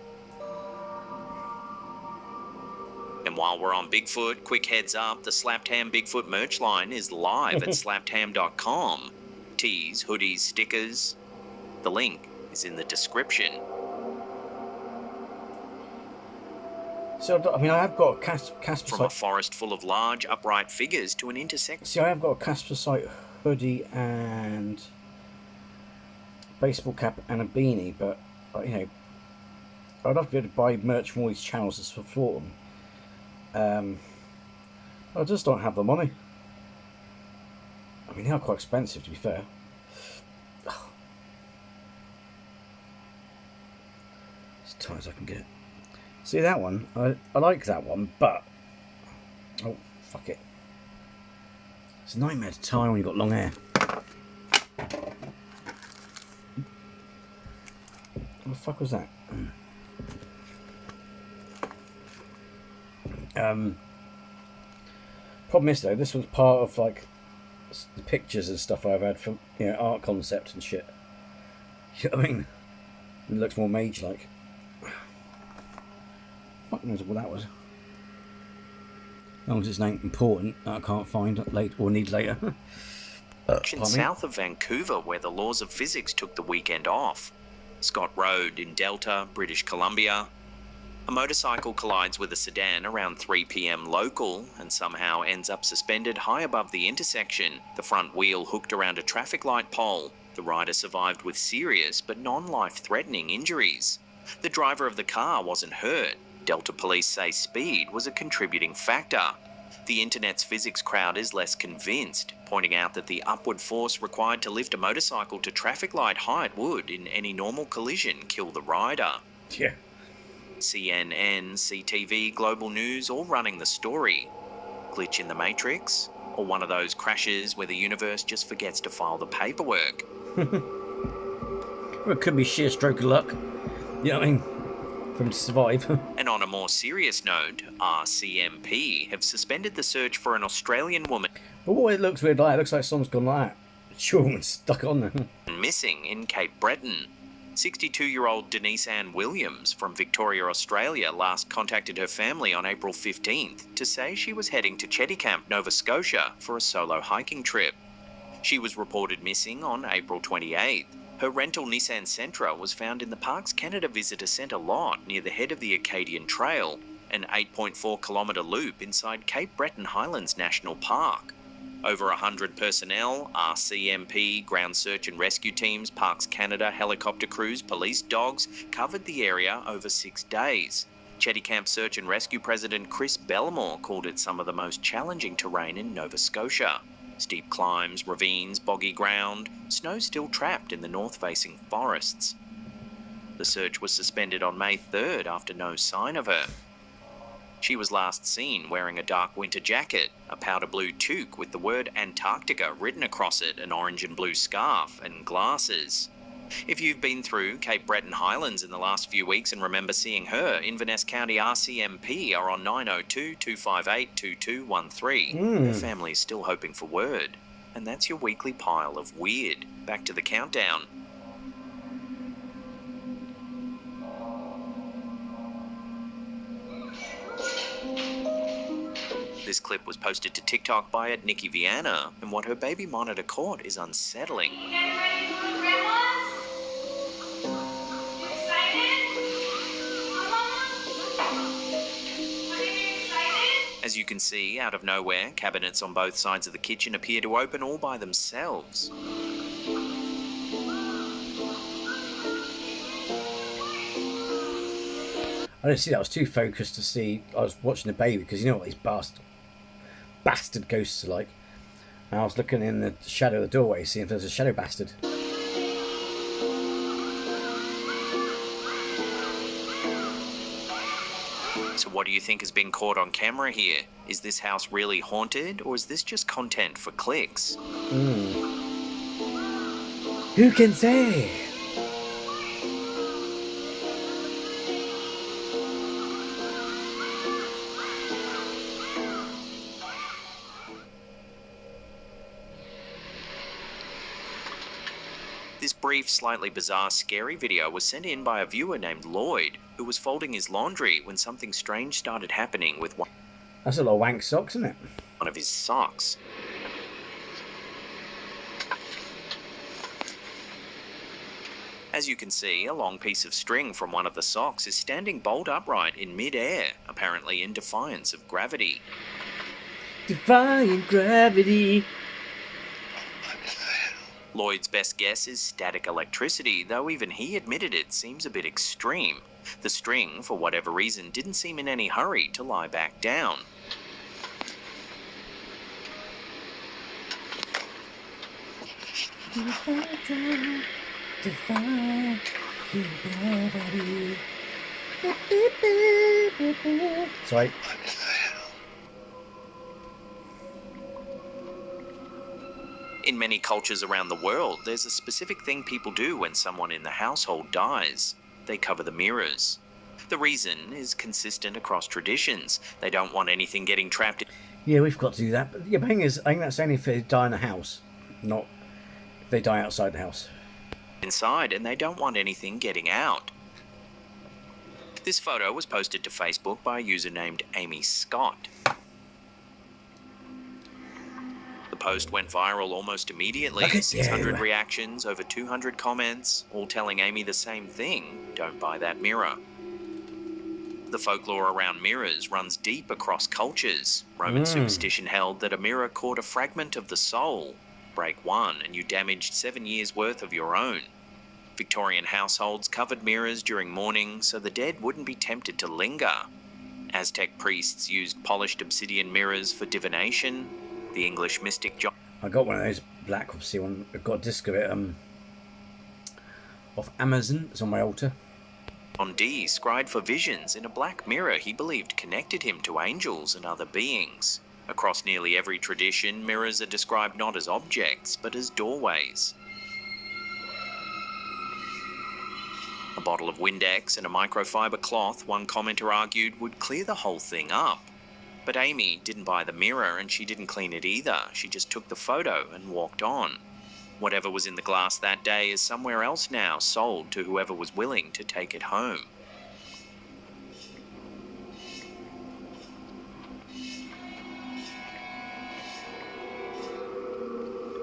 And while we're on Bigfoot, quick heads up, the Slapped Ham Bigfoot merch line is live at slappedham.com. Tees, hoodies, stickers. The link is in the description. So, I mean, I have got a Casper From a forest full of large, upright figures to an intersection. See, I have got a Casper Site hoodie and baseball cap and a beanie, but, you know, I'd love to be able to buy merch from all these channels to support them. I just don't have the money. I mean, they are quite expensive, to be fair. As tight as I can get. See that one? I like that one, but... Oh, fuck it. It's a nightmare to tie when you've got long hair. What the fuck was that? Problem is though, this was part of like the pictures and stuff I've had from, you know, art concept and shit. You know what I mean? It looks more mage-like. Fuck knows what that was. As long as it's not important that I can't find late or need later. South of Vancouver, where the laws of physics took the weekend off. Scott Road in Delta, British Columbia. A motorcycle collides with a sedan around 3 p.m. local and somehow ends up suspended high above the intersection, the front wheel hooked around a traffic light pole. The rider survived with serious but non-life-threatening injuries. The driver of the car wasn't hurt. Delta police say speed was a contributing factor. The internet's physics crowd is less convinced, pointing out that the upward force required to lift a motorcycle to traffic light height would, in any normal collision, kill the rider. Yeah. CNN, CTV, Global News all running the story. Glitch in the Matrix? Or one of those crashes where the universe just forgets to file the paperwork? Well, it could be sheer stroke of luck. You know what I mean? For him to survive. And on a more serious note, RCMP have suspended the search for an Australian woman But what it looks weird like, it looks like someone's gone like that. Sure, and stuck on there. missing in Cape Breton. 62-year-old Denise Ann Williams from Victoria, Australia, last contacted her family on April 15th to say she was heading to Cheticamp, Nova Scotia for a solo hiking trip. She was reported missing on April 28th. Her rental Nissan Sentra was found in the Parks Canada Visitor Centre lot near the head of the Acadian Trail, an 8.4-kilometre loop inside Cape Breton Highlands National Park. Over 100 personnel, RCMP, ground search and rescue teams, Parks Canada, helicopter crews, police dogs, covered the area over 6 days. Cheticamp Search and Rescue President Chris Bellamore called it some of the most challenging terrain in Nova Scotia. Steep climbs, ravines, boggy ground, snow still trapped in the north-facing forests. The search was suspended on May 3rd after no sign of her. She was last seen wearing a dark winter jacket, a powder blue toque with the word Antarctica written across it, an orange and blue scarf, and glasses. If you've been through Cape Breton Highlands in the last few weeks and remember seeing her, Inverness County RCMP are on 902-258-2213. Her family is still hoping for word. And that's your weekly pile of weird. Back to the countdown. This clip was posted to TikTok by Nikki Viana, and what her baby monitor caught is unsettling. You getting ready to go to Grandma's? You excited? Are you excited? As you can see, out of nowhere, cabinets on both sides of the kitchen appear to open all by themselves. I didn't see that. I was too focused to see. I was watching the baby because you know what these bastard ghosts are like. And I was looking in the shadow of the doorway, seeing if there's a shadow bastard. So what do you think has been caught on camera here? Is this house really haunted, or is this just content for clicks? Who can say? This brief, slightly bizarre, scary video was sent in by a viewer named Lloyd, who was folding his laundry when something strange started happening with one That's a lot of wank socks, isn't it? of his socks. As you can see, a long piece of string from one of the socks is standing bolt upright in mid-air, apparently in defiance of gravity. Defying gravity. Lloyd's best guess is static electricity, though even he admitted it seems a bit extreme. The string, for whatever reason, didn't seem in any hurry to lie back down. Defying gravity. Sorry. In many cultures around the world, there's a specific thing people do when someone in the household dies. They cover the mirrors. The reason is consistent across traditions. They don't want anything getting trapped Yeah, we've got to do that. But the thing is, I think that's only if they die in the house, not if they die outside the house. inside, and they don't want anything getting out. This photo was posted to Facebook by a user named Amy Scott. The post went viral almost immediately. 600 reactions, over 200 comments, all telling Amy the same thing: don't buy that mirror. The folklore around mirrors runs deep across cultures. Roman superstition held that a mirror caught a fragment of the soul. Break one and you damaged 7 years' worth of your own. Victorian households covered mirrors during mourning so the dead wouldn't be tempted to linger. Aztec priests used polished obsidian mirrors for divination. The English mystic John... I got one of those black, obviously one. I've got a disc of it off Amazon. It's on my altar. John Dee scried for visions in a black mirror he believed connected him to angels and other beings. Across nearly every tradition, mirrors are described not as objects, but as doorways. A bottle of Windex and a microfiber cloth, one commenter argued, would clear the whole thing up. But Amy didn't buy the mirror and she didn't clean it either. She just took the photo and walked on. Whatever was in the glass that day is somewhere else now, sold to whoever was willing to take it home.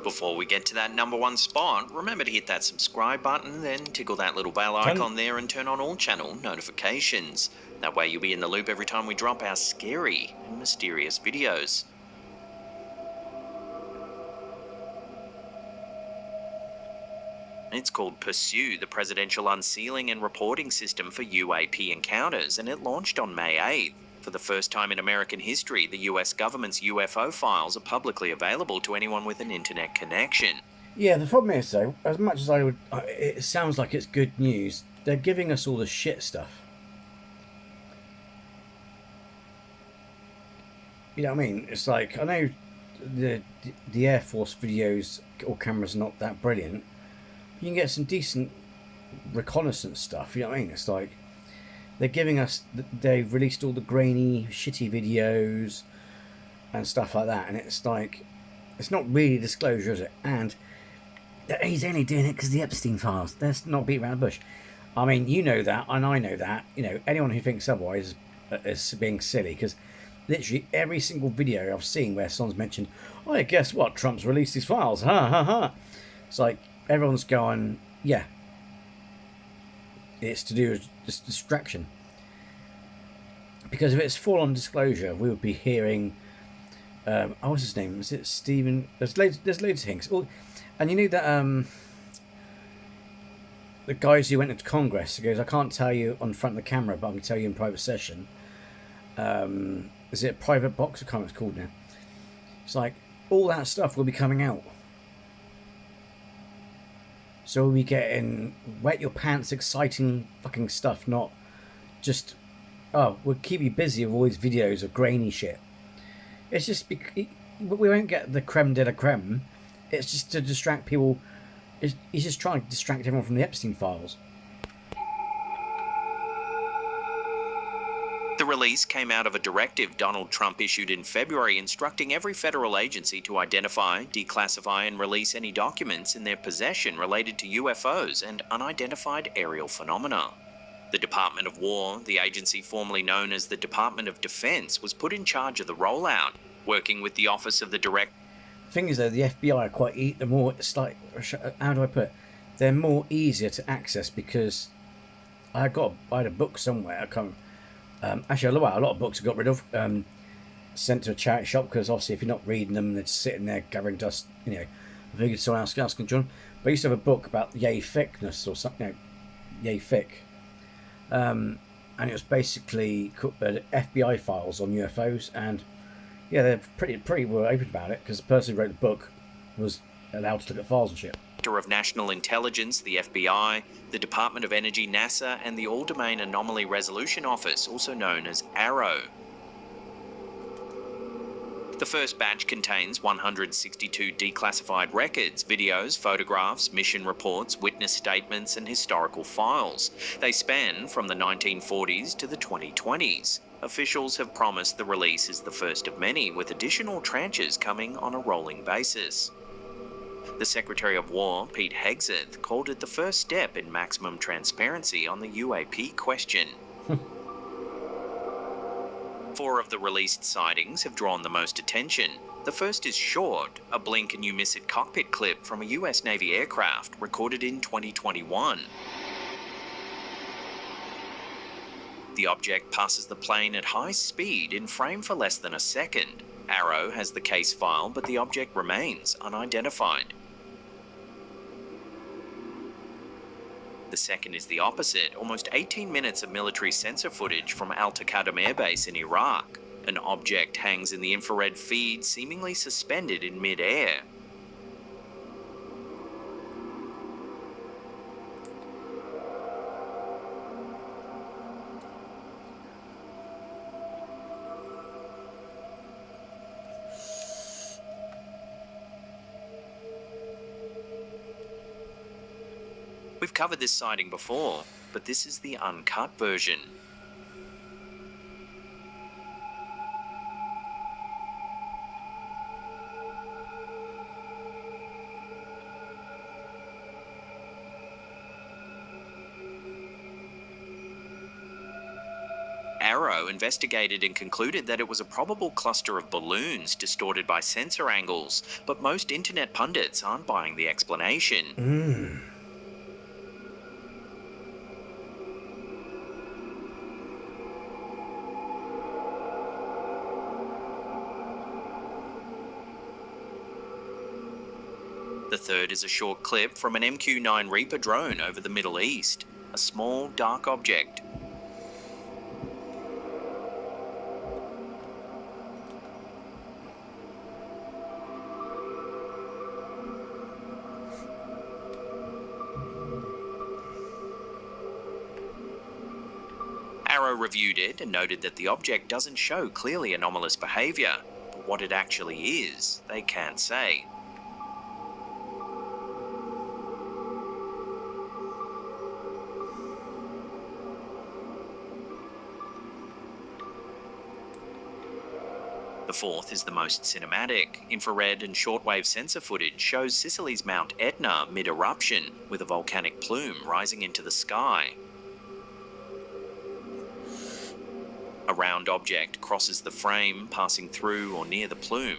Before we get to that #1 spot, remember to hit that subscribe button, then tickle that little bell icon there and turn on all channel notifications. That way you'll be in the loop every time we drop our scary and mysterious videos. It's called Pursue, the Presidential Unsealing and Reporting System for UAP Encounters, and it launched on May 8th. For the first time in American history, the US government's UFO files are publicly available to anyone with an internet connection. Yeah, the problem is, though, as much as I would... it sounds like it's good news, they're giving us all the shit stuff. You know what I mean? It's like, I know the Air Force videos or cameras are not that brilliant. You can get some decent reconnaissance stuff, you know what I mean? It's like, they're giving us, they've released all the grainy, shitty videos and stuff like that, and it's like, it's not really disclosure, is it? And he's only doing it because of the Epstein files. Let's not beat around the bush. I mean, you know that, and I know that. You know, anyone who thinks otherwise is being silly, because literally every single video I've seen where someone's mentioned, oh yeah, guess what, Trump's released his files, ha ha ha. It's like everyone's going, yeah, it's to do with just distraction. Because if it's full on disclosure, we would be hearing, what's his name? Is it Stephen? There's loads of things. Oh, and you know that the guys who went into Congress, he goes, I can't tell you on front of the camera, but I can tell you in private session. Is it a private box? I can't remember what it's called now. It's like all that stuff will be coming out. So we'll be getting wet your pants, exciting fucking stuff, not just, oh, we'll keep you busy with all these videos of grainy shit. It's just, we won't get the creme de la creme. It's just to distract people. He's just trying to distract everyone from the Epstein files. The release came out of a directive Donald Trump issued in February instructing every federal agency to identify, declassify and release any documents in their possession related to UFOs and unidentified aerial phenomena. The Department of War, the agency formerly known as the Department of Defense, was put in charge of the rollout, working with the Office of the Director. The thing is, though, the FBI are quite the more, it's like, how do I put it? They're more easier to access because I had a book somewhere. I can't. Actually, a lot of books I got rid of, sent to a charity shop because obviously if you're not reading them, they're just sitting there gathering dust. You know, I figured someone else can join. But I used to have a book about yay thickness or something, you know, yay thick, and it was basically FBI files on UFOs, and yeah, they're pretty well open about it because the person who wrote the book was allowed to look at files and shit. Of National Intelligence, the FBI, the Department of Energy, NASA, and the All-Domain Anomaly Resolution Office, also known as AARO. The first batch contains 162 declassified records, videos, photographs, mission reports, witness statements, and historical files. They span from the 1940s to the 2020s. Officials have promised the release is the first of many, with additional tranches coming on a rolling basis. The Secretary of War, Pete Hegseth, called it the first step in maximum transparency on the UAP question. 4 of the released sightings have drawn the most attention. The first is short, a blink and you miss it cockpit clip from a US Navy aircraft recorded in 2021. The object passes the plane at high speed in frame for less than a second. AARO has the case file, but the object remains unidentified. The second is the opposite, almost 18 minutes of military sensor footage from Al Taqaddum Air Base in Iraq. An object hangs in the infrared feed, seemingly suspended in mid-air. We've covered this sighting before, but this is the uncut version. AARO investigated and concluded that it was a probable cluster of balloons distorted by sensor angles, but most internet pundits aren't buying the explanation. The third is a short clip from an MQ-9 Reaper drone over the Middle East, a small, dark object. AARO reviewed it and noted that the object doesn't show clearly anomalous behaviour, but what it actually is, they can't say. The fourth is the most cinematic. Infrared and shortwave sensor footage shows Sicily's Mount Etna mid-eruption, with a volcanic plume rising into the sky. A round object crosses the frame, passing through or near the plume.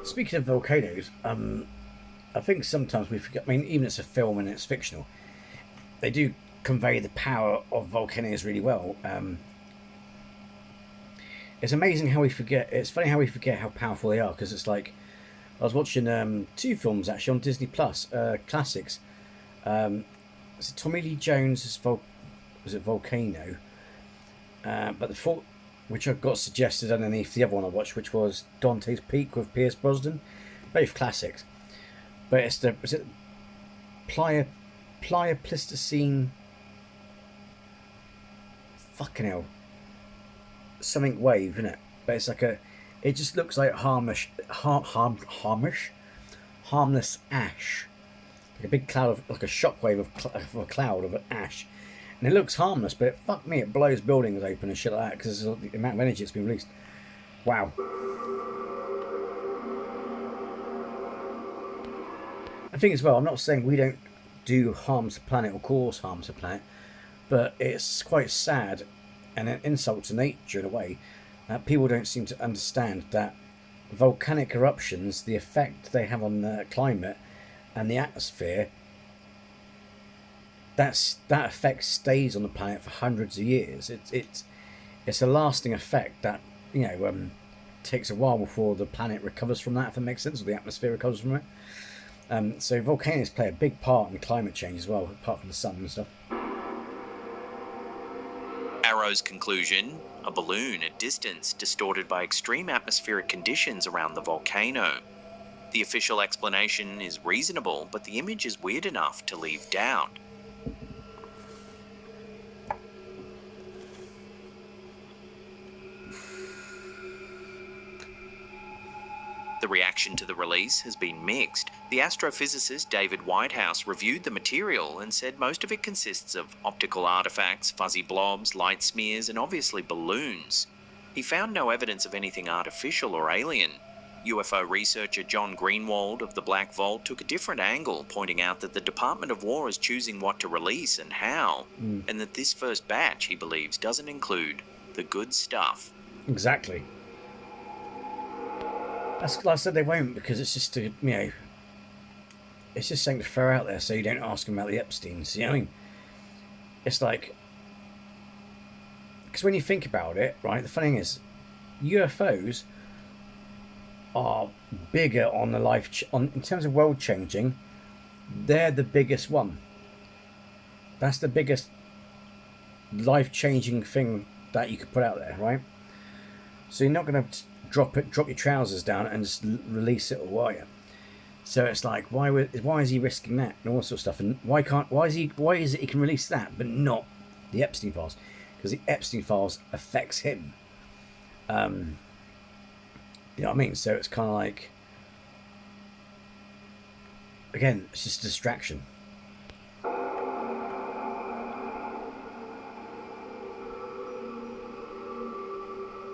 Speaking of volcanoes, I think sometimes we forget. I mean, even it's a film and it's fictional, they do convey the power of volcanoes really well. It's amazing how we forget. It's funny how we forget how powerful they are, because it's like I was watching 2 films actually on Disney Plus, classics. Is it Tommy Lee Jones' was it Volcano? But the fourth, which I got suggested underneath the other one I watched, which was Dante's Peak with Pierce Brosnan, both classics. But it's the is it Pleistocene? Fucking hell, something wave, isn't it? But it's like it just looks like harmless ash, like a big cloud of, like a shockwave of a cloud of ash, and it looks harmless, but fuck me, it blows buildings open and shit like that because of the amount of energy it's been released. Wow. I think as well, I'm not saying we don't do harm to the planet or cause harm to the planet, but it's quite sad and an insult to nature in a way that people don't seem to understand that volcanic eruptions, the effect they have on the climate and the atmosphere, that effect stays on the planet for hundreds of years. It's a lasting effect that, you know, takes a while before the planet recovers from that, if that makes sense, or the atmosphere recovers from it. So volcanoes play a big part in climate change as well, apart from the sun and stuff. Arrow's conclusion: a balloon at distance distorted by extreme atmospheric conditions around the volcano. The official explanation is reasonable, but the image is weird enough to leave doubt. The reaction to the release has been mixed. The astrophysicist David Whitehouse reviewed the material and said most of it consists of optical artifacts, fuzzy blobs, light smears, and obviously balloons. He found no evidence of anything artificial or alien. UFO researcher John Greenwald of the Black Vault took a different angle, pointing out that the Department of War is choosing what to release and how, and that this first batch, he believes, doesn't include the good stuff. Exactly. That's like I said, they won't, because it's just it's just something to throw out there so you don't ask them about the Epsteins. You know what I mean? It's like, because when you think about it, right, the funny thing is, UFOs are bigger on the in terms of world changing. They're the biggest one. That's the biggest life changing thing that you could put out there, right? So you're not going to drop your trousers down and just release it, or are you? So it's like, why is he risking that and all sorts of stuff? And why is it he can release that but not the Epstein files? Because the Epstein files affects him. You know what I mean? So it's kind of like, again, it's just a distraction.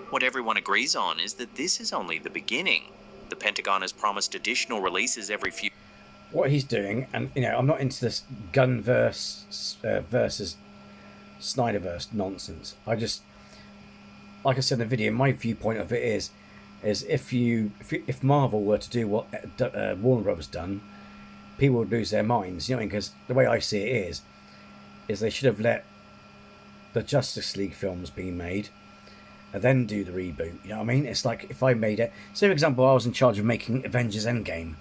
What everyone agrees on is that this is only the beginning. The Pentagon has promised additional releases every few... What he's doing, and you know, I'm not into this gunverse versus Snyderverse nonsense. I just, like I said in the video, my viewpoint of it is if Marvel were to do what Warner Brothers done, people would lose their minds. You know what I mean? Because the way I see it is they should have let the Justice League films be made and then do the reboot. You know what I mean? It's like if I made it, say for example I was in charge of making Avengers Endgame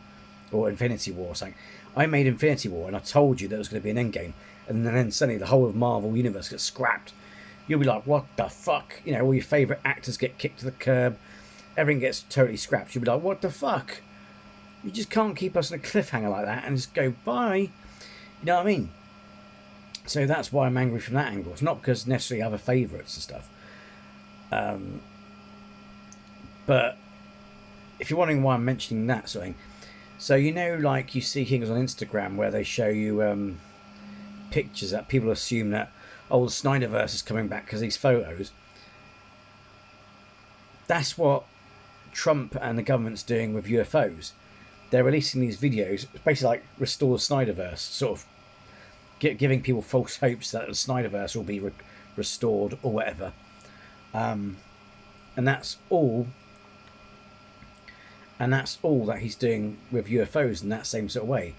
or Infinity War or something. I made Infinity War and I told you that it was going to be an Endgame, and then suddenly the whole of Marvel universe gets scrapped. You'll be like, what the fuck? You know, all your favourite actors get kicked to the curb, everything gets totally scrapped. You'll be like, what the fuck? You just can't keep us in a cliffhanger like that and just go bye. You know what I mean? So that's why I'm angry from that angle. It's not because necessarily I have a favourites and stuff. But if you're wondering why I'm mentioning that sort of thing, so you know, like you see things on Instagram where they show you pictures that people assume that, oh, the Snyderverse is coming back because these photos. That's what Trump and the government's doing with UFOs. They're releasing these videos, basically like restore the Snyderverse sort of giving people false hopes that the Snyderverse will be restored or whatever. And that's all. And that's all that he's doing with UFOs in that same sort of way.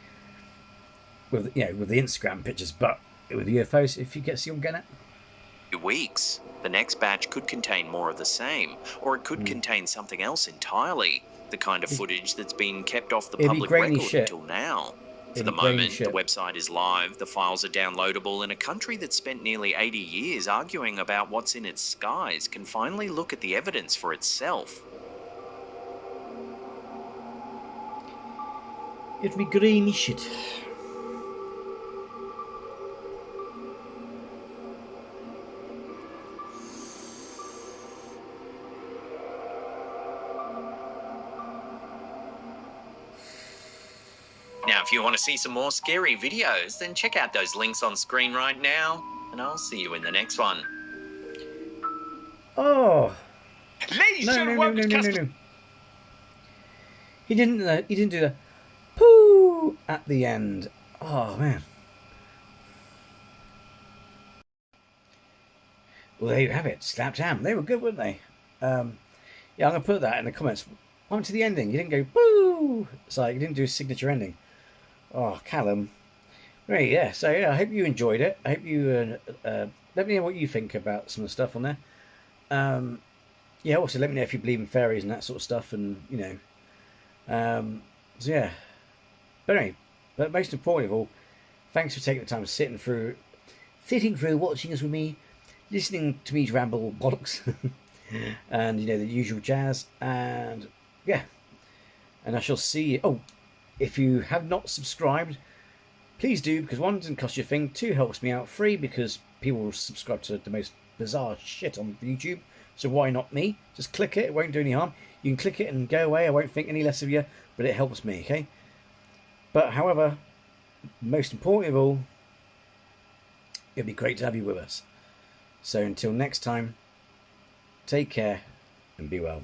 With with the Instagram pictures, but with UFOs, if you see what I'm getting at. Weeks. The next batch could contain more of the same, or it could contain something else entirely. The kind of footage that's been kept off the public record until now. For the moment, the website is live, the files are downloadable, and a country that spent nearly 80 years arguing about what's in its skies can finally look at the evidence for itself. It'd be grainy shit. Now, if you want to see some more scary videos, then check out those links on screen right now, and I'll see you in the next one. Oh, Ladies and gentlemen, no. He didn't do the poo at the end. Oh man. Well, there you have it. Slapped ham. They were good, weren't they? Yeah, I'm gonna put that in the comments. On to the ending. You didn't go boo. It's like you didn't do a signature ending. Oh, Callum. Right, yeah. So yeah, I hope you enjoyed it. I hope you let me know what you think about some of the stuff on there. Yeah. Also, let me know if you believe in fairies and that sort of stuff, and so yeah. But anyway, but most important of all, thanks for taking the time sitting through, watching us with me, listening to me ramble bollocks, and the usual jazz, and yeah. And I shall see you. Oh, if you have not subscribed, please do, because one, doesn't cost you a thing, two, helps me out, three, because people will subscribe to the most bizarre shit on YouTube, so why not me? Just click it won't do any harm. You can click it and go away, I won't think any less of you, but it helps me, okay? But however, most important of all, it'd be great to have you with us. So until next time, take care and be well.